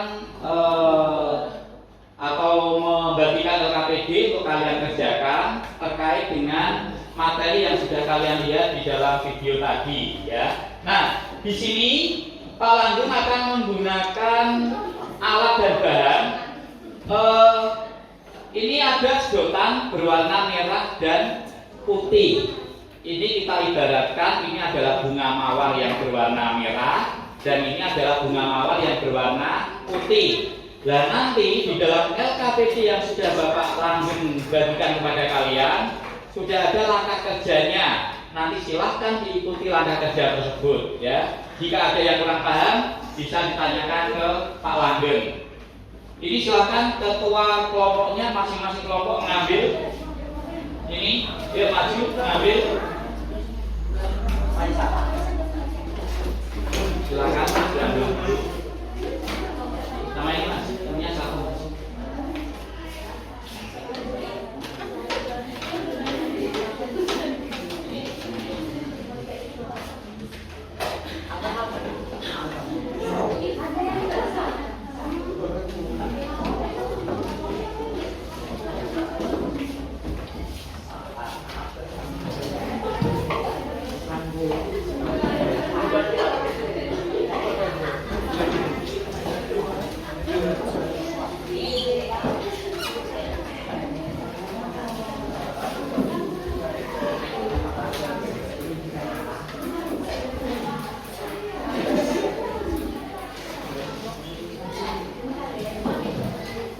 atau membagikan LKPD untuk kalian kerjakan terkait dengan materi yang sudah kalian lihat di dalam video tadi, ya. Nah, di sini Pak Langgeng akan menggunakan alat dan bahan. Ini ada sedotan berwarna merah dan putih. Ini kita ibaratkan ini adalah bunga mawar yang berwarna merah dan ini adalah bunga mawar yang berwarna putih. Nah nanti di dalam LKPD yang sudah Bapak langgeng bagikan kepada kalian sudah ada langkah kerjanya. Nanti silahkan diikuti langkah kerja tersebut ya. Jika ada yang kurang paham bisa ditanyakan ke Pak Langgeng. Ini silahkan ketua kelompoknya masing-masing kelompok mengambil. Ini dia maju mengambil. Silakan diambil dulu. Nama ini mas, namanya satu.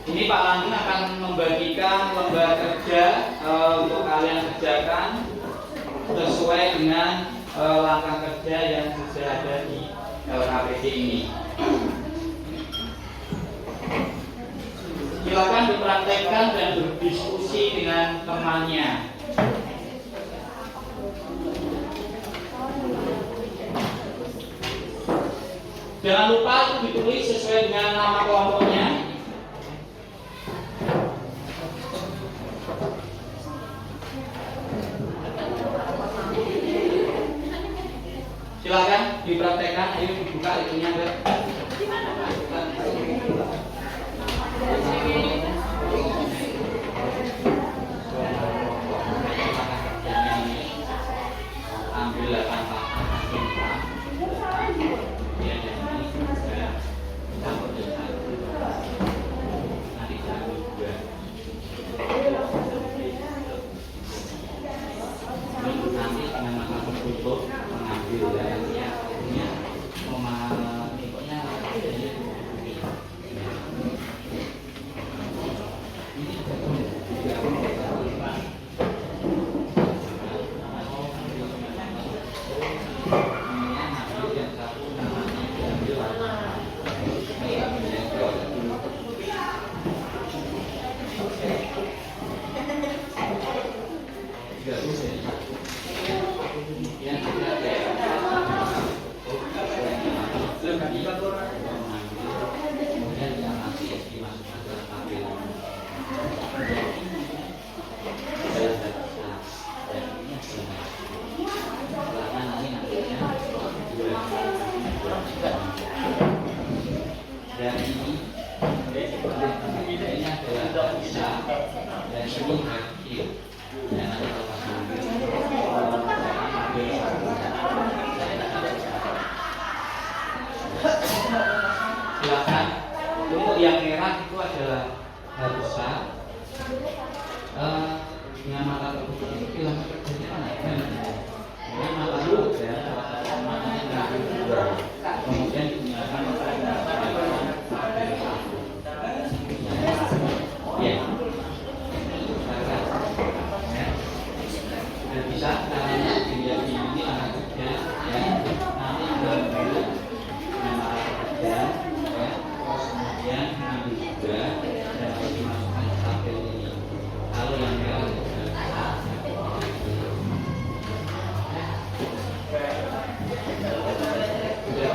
Ini Pak Langgeng akan membagikan lembar kerja untuk kalian kerjakan sesuai dengan langkah kerja yang sudah ada di LKPD ini. Silakan dipraktekkan dan berdiskusi dengan temannya. Jangan lupa itu ditulis sesuai dengan nama kelompoknya. Silakan dipraktekkan, ayo dibuka itunya Mbak. Ambil 8 nanti dengan mata tertutup mengambil ya artinya ikutnya dan ini bedanya adalah bisa dan ini kecil dan silakan. Untuk yang merah itu adalah harusnya dengan mata tertutup itu bilang kerjanya mana? Ini mata tertutup ya, matanya nggak kemudian digunakan ya, sudah bisa caranya dilihat ini langkah kerja ya, nanti diambil dengan mata kerja ya, terus kemudian ambil juga dan dimasukkan ke tabel ini. Kalau yang merah sudah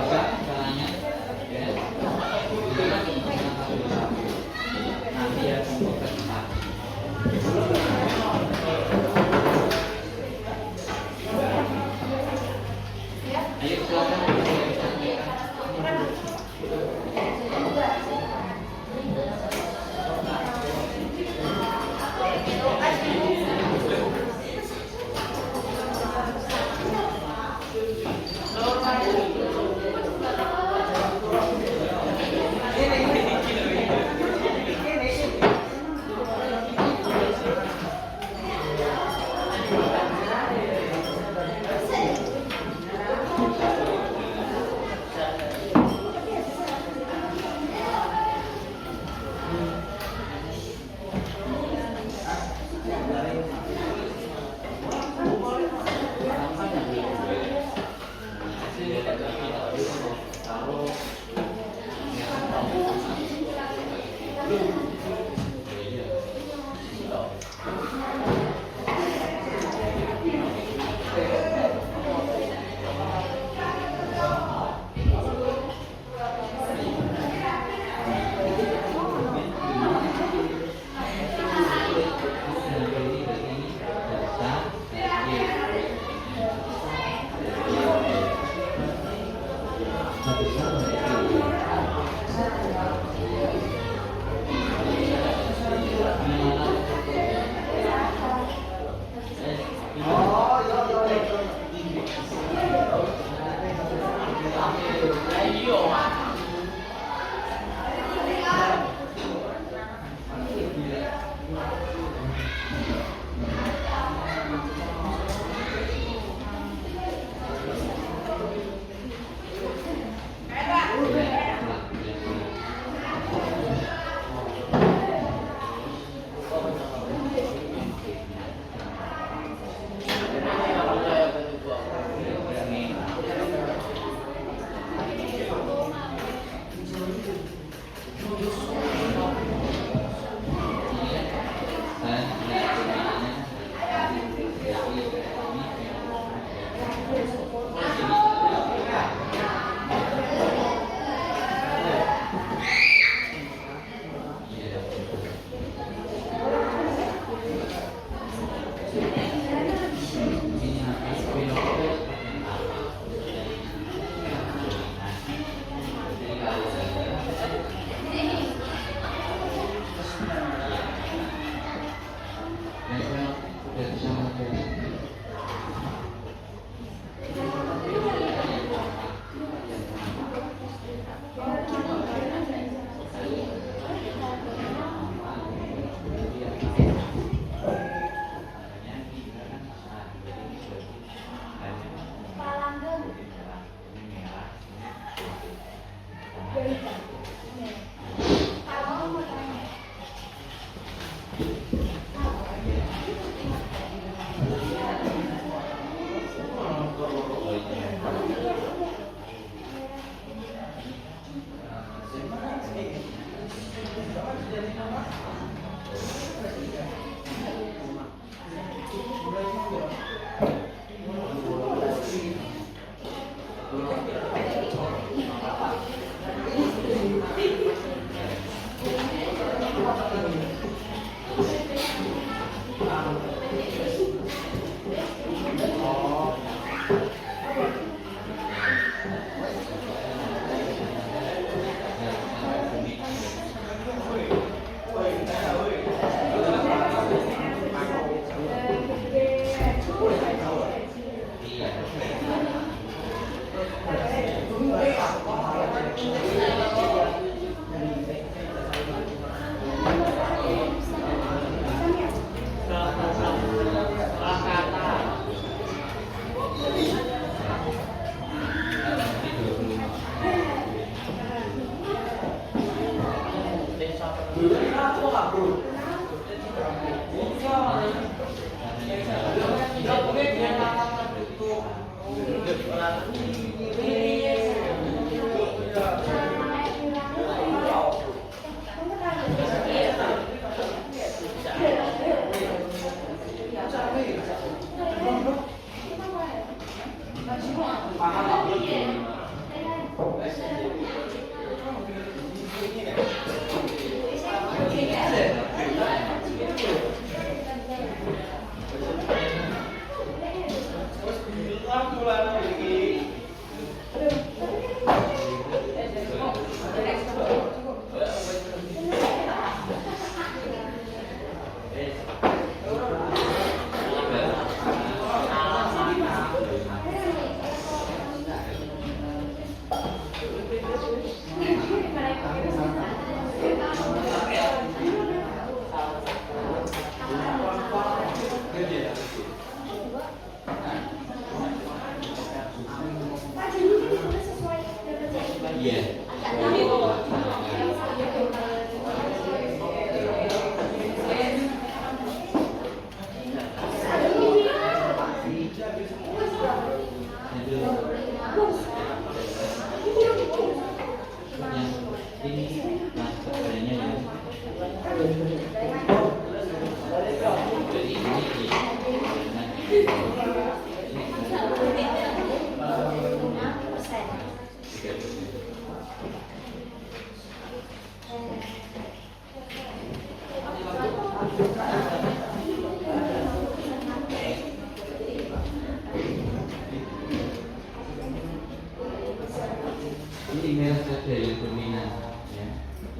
Ini merah saja yang dominan, ya.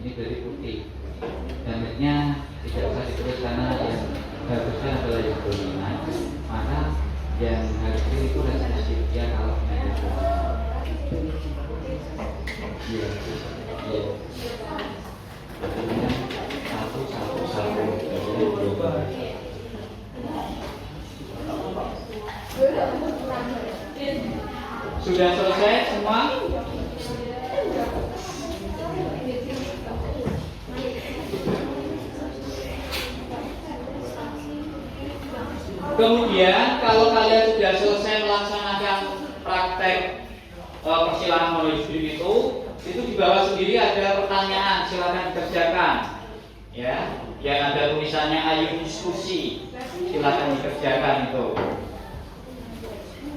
Ini dari putih. Dametnya tidak usah ditulis karena yang bagusnya adalah yang dominan. Maka yang harus itu resesif ya kalau Iya. Iya. Artinya satu. Jadi dua. Sudah selesai semua? Kemudian kalau kalian sudah selesai melaksanakan praktek persilangan menulis hidup itu di bawah sendiri ada pertanyaan, silakan dikerjakan. Ya, yang ada tulisannya ayo diskusi, silakan dikerjakan itu.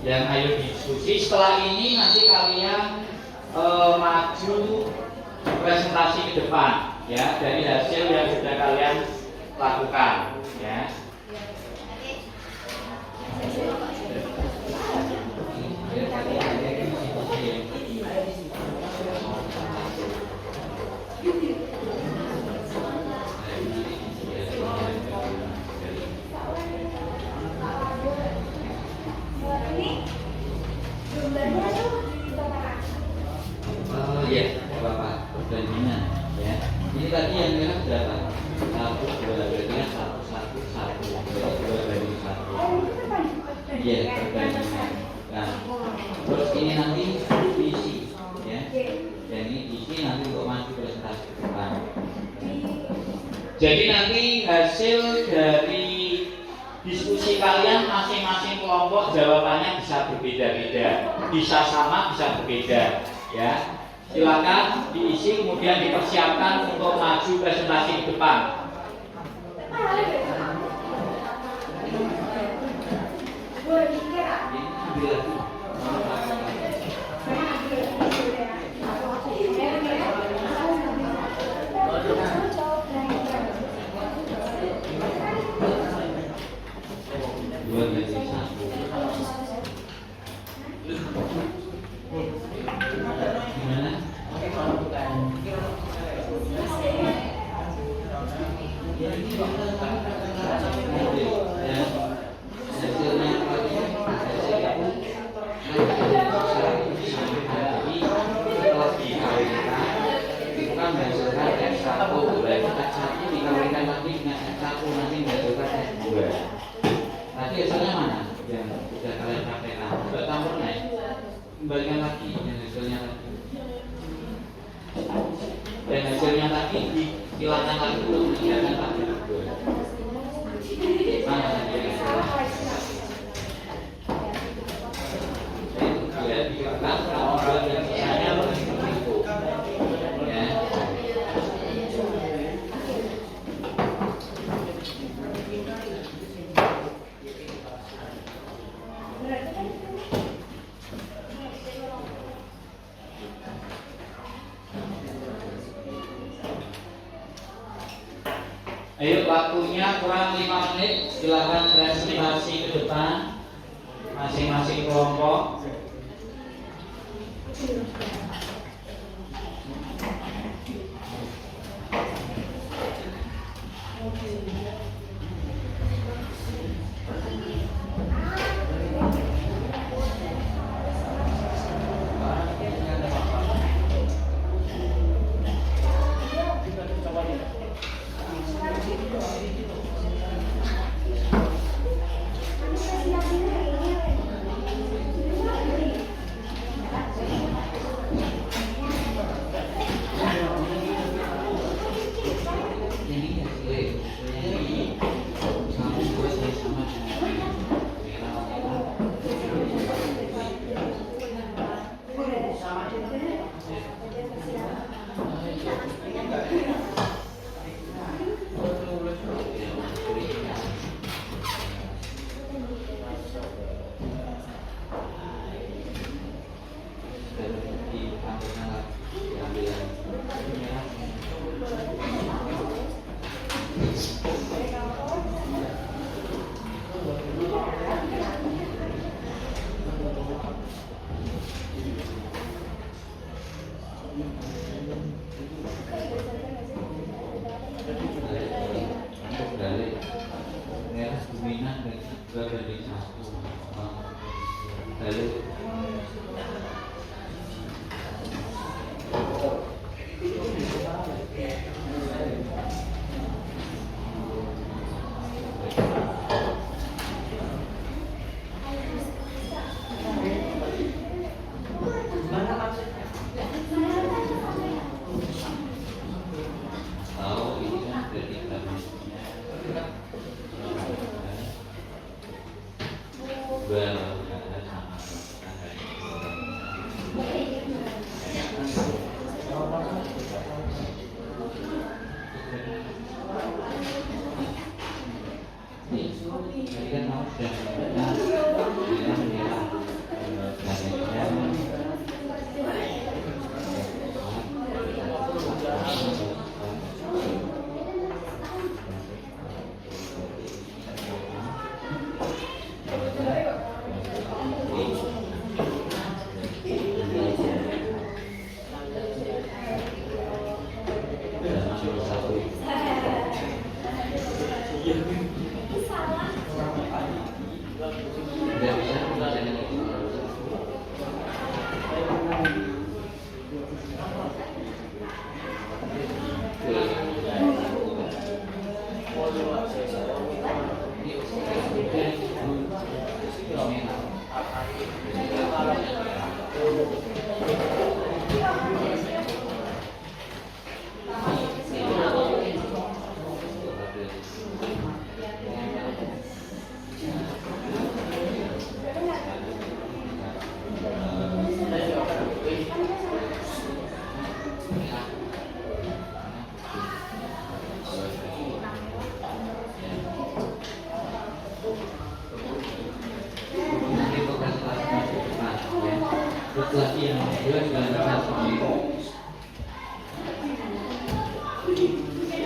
Yang ayo diskusi. Setelah ini nanti kalian maju presentasi ke depan, ya, dari hasil yang sudah kalian lakukan, ya. Iya, Bapak perbandingan, ya. Ini tadi yang merah berapa? 1, 2, berarti kan 1, 1, 1, 2 banding 1. Iya, perbandingan. Nah, terus ini nanti diisi, ya. Dan ini diisi nanti untuk maju presentasi ke depan. Jadi nanti hasil dari diskusi kalian masing-masing kelompok jawabannya bisa berbeda-beda, bisa sama, bisa berbeda, ya. Silakan diisi kemudian dipersiapkan untuk maju presentasi ke depan. Dua banding 1. Gimana? Tadi hasilnya mana? Yang sudah kalian praktekkan. Coba campur naik. Kembalikan lagi yang hasilnya tadi. Dan hasilnya tadi dihilangkan lagi untuk meninggalkan tabel 2. Mana hasilnya? Ya, dikatakan kalau yang sisanya seperti itu. Ya. Ayo, waktunya kurang 5 menit. Silakan presentasi ke depan masing-masing kelompok. sudah mendengar nilai-nilai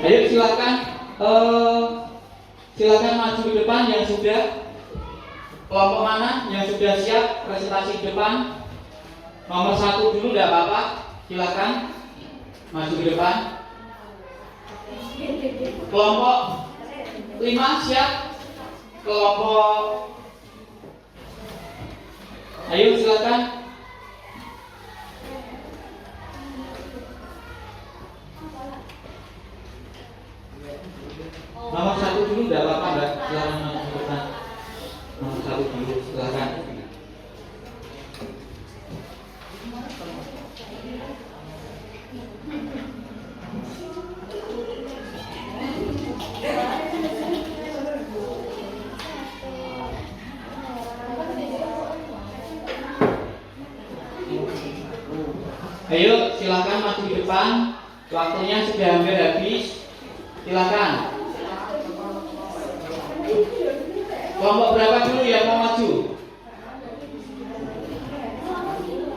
Ayo silakan, silakan maju ke depan yang sudah. Kelompok mana yang sudah siap presentasi ke depan? Nomor 1 dulu, tidak apa-apa. Silakan maju ke depan. Kelompok 5 siap. Kelompok, ayo silakan. Nomor 1 dulu, tidak apa-apa, Mbak. Silakan maju ke depan. Nomor 1 dulu, silakan. Ayo, silakan maju ke depan. Waktunya sudah hampir habis. Silakan. Kelompok berapa dulu yang mau maju?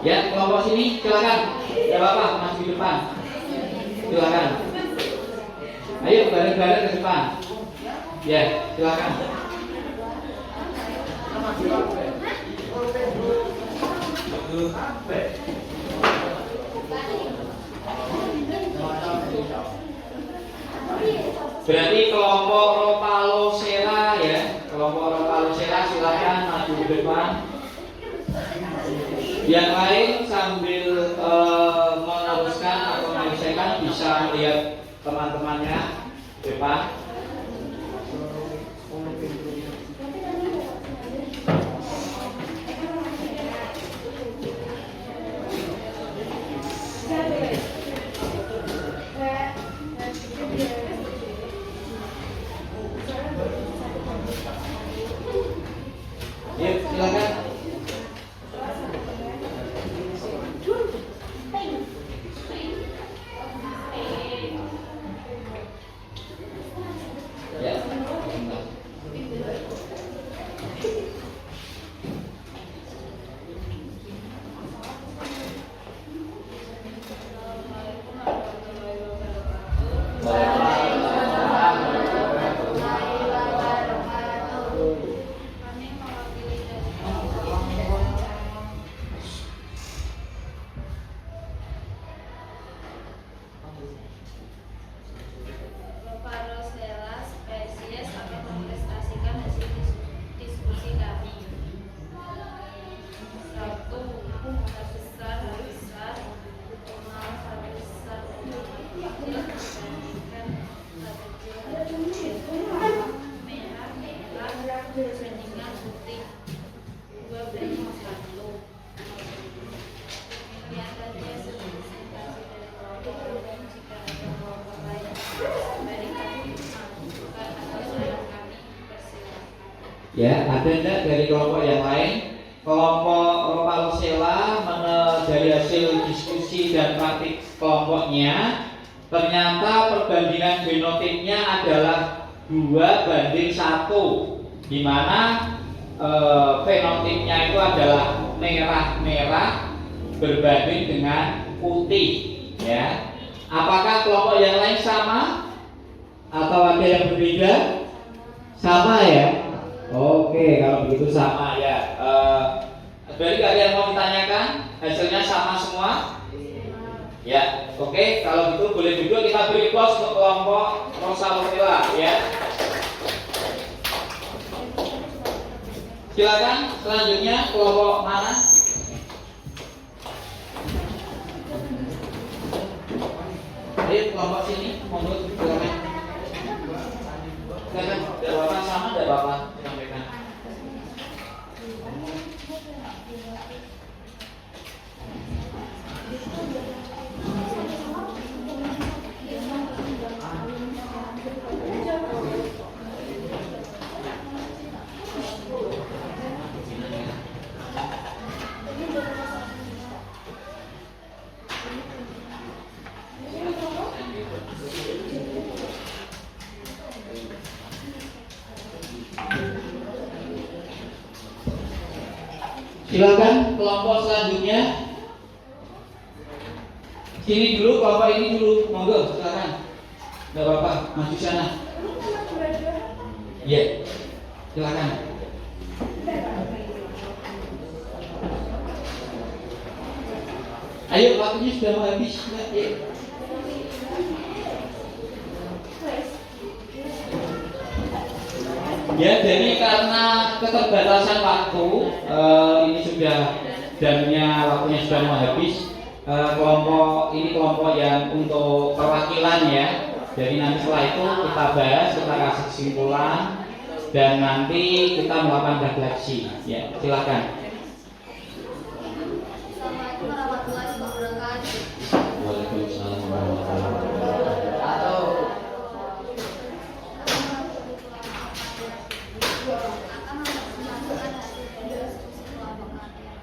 Ya, kelompok sini silakan. Tidak apa-apa, maju ke depan. Silakan. Ayo bareng-bareng ke depan. Ya, silakan. Berarti kelompok Ropalosera ya, kelompok Ropalosera silakan maju ke depan. Yang lain sambil meneruskan atau menyelesaikan bisa melihat teman-temannya di depan. Yuk, silakan. Ya. Ropalosera spesies akan mempresentasikan hasil diskusi kami. 1. Besar, merah, berbandingan putih. 2 banding 1. Kelihatannya hasil presentasi dari kelompok dan jika ada kelompok lain dari kami mengajukan atau saran kami persilakan. Ya, ada enggak dari kelompok yang lain? Kelompok Ropalosera dari hasil diskusi dan praktik kelompoknya, ternyata perbandingan genotipnya adalah 2 banding 1, di mana fenotipnya itu adalah merah-merah berbanding dengan putih, ya. Apakah kelompok yang lain sama atau ada yang berbeda? Sama ya. Oke, kalau begitu sama ya. Berarti ada yang mau ditanyakan? Hasilnya sama semua? Ya. Oke, kalau gitu boleh duduk, kita beri pos untuk kelompok Rosalotela, ya. Silakan selanjutnya kelompok mana? Ayo kelompok sini, monggo silakan. Silakan, tidak apa-apa, sama tidak apa-apa disampaikan. Silakan kelompok selanjutnya. Sini dulu, kelompok ini dulu, monggo silakan. Tidak apa-apa, maju sana. Iya, silakan. Ayo, waktunya sudah mau habis. Ya. Ya, jadi karena keterbatasan waktu, ini sudah jamnya, waktunya sudah mau habis. Kelompok ini kelompok yang untuk perwakilan ya. Jadi nanti setelah itu kita bahas, kita kasih kesimpulan, dan nanti kita melakukan refleksi. Ya, silakan. Assalamualaikum warahmatullahi wabarakatuh. Waalaikumsalam warahmatullahi wabarakatuh. Akan memastikan hasil dari diskusi kelompok kami yang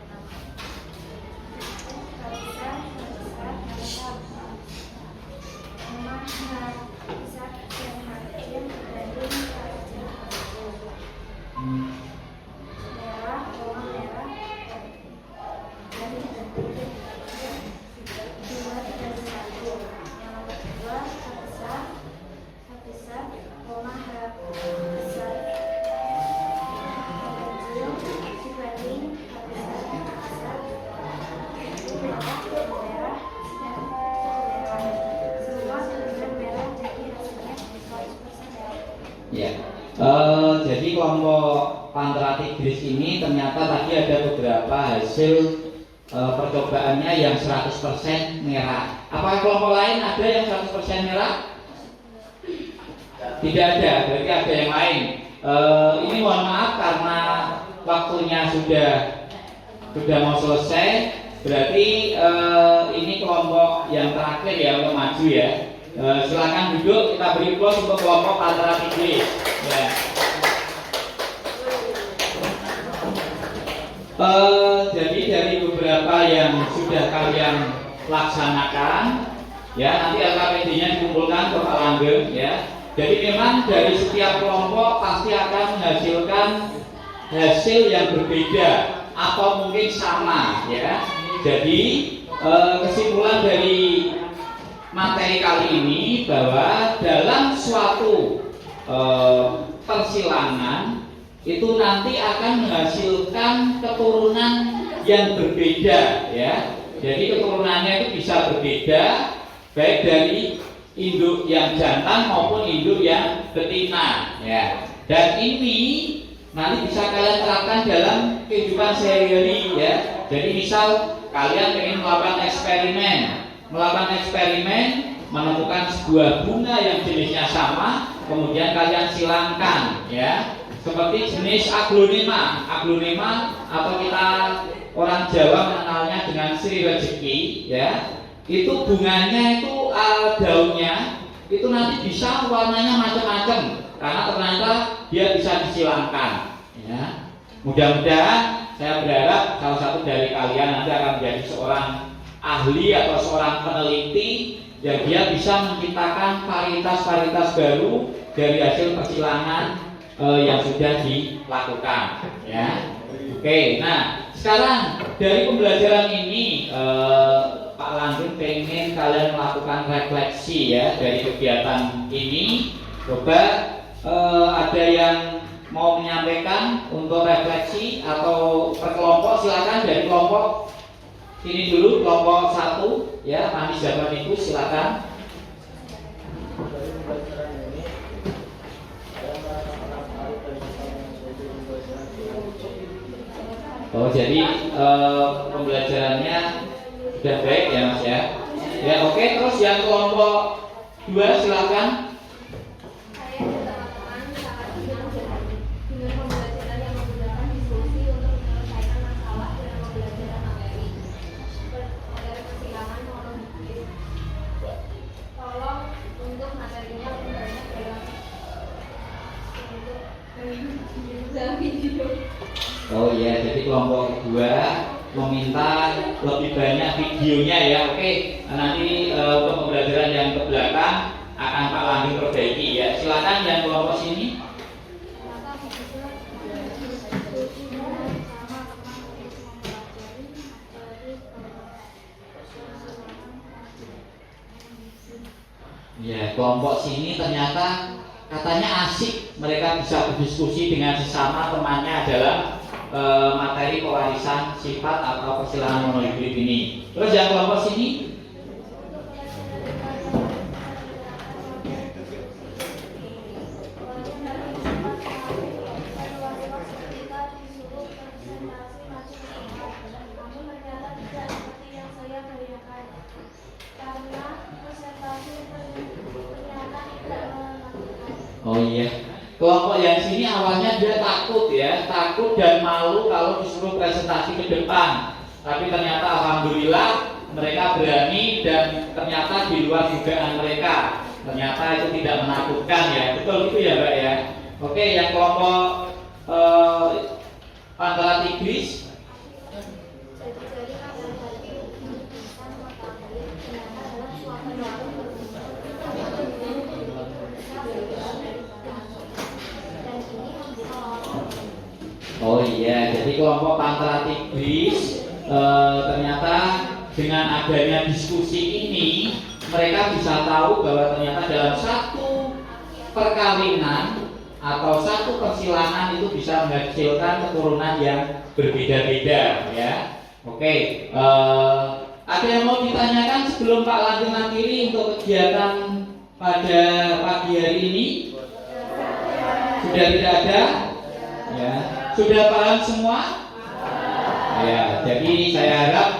Ya, jadi kelompok Pantra Tigris ini ternyata tadi ada beberapa hasil percobaannya yang 100% merah. Apakah kelompok lain ada yang 100% merah? Tidak ada, berarti ada yang lain. Ini mohon maaf karena waktunya sudah mau selesai. Berarti ini kelompok yang terakhir ya untuk maju ya. Silakan duduk, kita beri pos untuk kelompok Pantra Tigris. Ya. Jadi dari beberapa yang sudah kalian laksanakan, ya nanti LKPD-nya dikumpulkan ke Pak Langgeng, ya. Jadi memang dari setiap kelompok pasti akan menghasilkan hasil yang berbeda atau mungkin sama, ya. Jadi kesimpulan dari materi kali ini bahwa dalam suatu persilangan itu nanti akan menghasilkan keturunan yang berbeda ya. Jadi keturunannya itu bisa berbeda baik dari induk yang jantan maupun induk yang betina ya. Dan ini nanti bisa kalian terapkan dalam kehidupan sehari-hari ya. Jadi misal kalian ingin melakukan eksperimen menemukan sebuah bunga yang jenisnya sama, kemudian kalian silangkan ya. Seperti jenis aglonema atau kita orang Jawa mengenalnya dengan Sri Rezeki ya. Itu bunganya itu daunnya itu nanti bisa warnanya macam-macam karena ternyata dia bisa disilangkan ya. Mudah-mudahan saya berharap salah satu dari kalian nanti akan menjadi seorang ahli atau seorang peneliti yang dia bisa menciptakan varietas-varietas baru dari hasil persilangan yang sudah dilakukan ya. Oke, nah sekarang dari pembelajaran ini Pak Langgeng pengen kalian melakukan refleksi ya dari kegiatan ini. Coba ada yang mau menyampaikan untuk refleksi atau per kelompok, silakan dari kelompok ini dulu, kelompok 1 ya, Manis Jaman itu silakan. Dari pembelajaran ini saya merasa tertarik dari pembelajaran ini. Oh jadi pembelajarannya sudah baik ya Mas ya. Ya oke, terus yang kelompok 2 silakan. Saya dan teman-teman sangat senang dengan pembelajaran yang menggunakan diskusi untuk menyelesaikan masalah dengan pembelajaran materi persilangan monohibrid. Tolong untuk materinya lebih banyak dalam video. Oh iya, jadi kelompok 2 meminta lebih banyak videonya ya. Oke, nanti untuk pembelajaran yang ke belakang akan Pak Langgeng perbaiki ya. Silakan yang kelompok sini. Ya, kelompok sini ternyata katanya asik, mereka bisa berdiskusi dengan sesama temannya dalam materi pewarisan sifat atau persilangan monohibrid ini. Terus yang kelompok sini, oh iya, kelompok yang sini awalnya dia takut ya, takut dan malu kalau disuruh presentasi ke depan. Tapi ternyata alhamdulillah mereka berani dan ternyata di luar dugaan mereka. Ternyata itu tidak menakutkan ya, betul itu ya Mbak ya. Oke, yang kelompok Pantala Tigris. Oh iya, jadi kelompok Pantala Tigris ternyata dengan adanya diskusi ini mereka bisa tahu bahwa ternyata dalam satu perkawinan atau satu persilangan itu bisa menghasilkan keturunan yang berbeda-beda ya. Oke, ada yang mau ditanyakan sebelum Pak Langgeng akhiri untuk kegiatan pada pagi hari ini? Sudah tidak ada? Ya. Sudah paham semua? Ya, jadi saya harap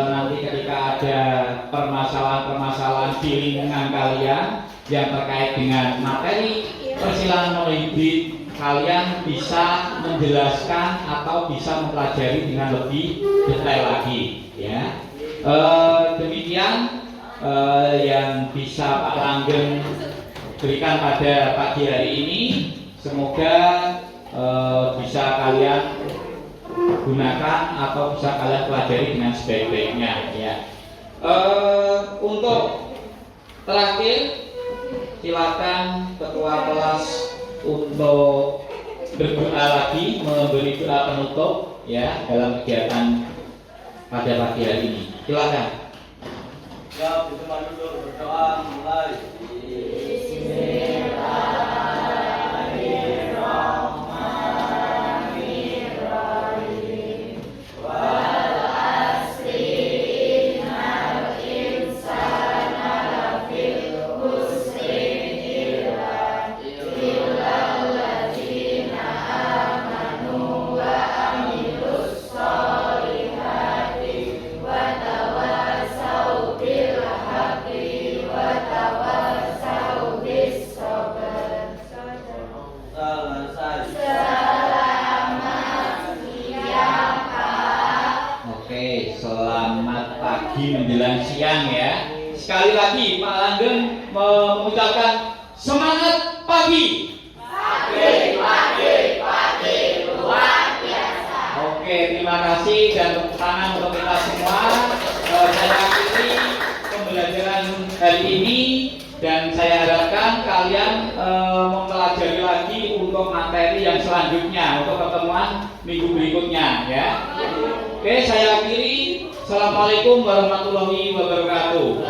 nanti ketika ada permasalahan-permasalahan di lingkungan kalian yang terkait dengan materi persilangan monohibrid, kalian bisa menjelaskan atau bisa mempelajari dengan lebih detail lagi. Ya, demikian yang bisa Pak Langgeng berikan pada pagi hari ini. Semoga bisa kalian gunakan atau bisa kalian pelajari dengan sebaik-baiknya ya. Untuk terakhir silakan ketua kelas untuk berdoa lagi, memberi doa penutup ya dalam kegiatan pada pagi hari ini. Silakan. Ya, kita dulu berdoa mulai. Menjelang siang ya. Sekali lagi Pak Langgeng mengucapkan semangat pagi. Pagi luar biasa. Oke, terima kasih dan tepuk tangan untuk kita semua. Saya akhiri pembelajaran hari ini dan saya harapkan kalian mempelajari lagi untuk materi yang selanjutnya untuk pertemuan minggu berikutnya ya. Oke, saya akhiri. Assalamualaikum warahmatullahi wabarakatuh.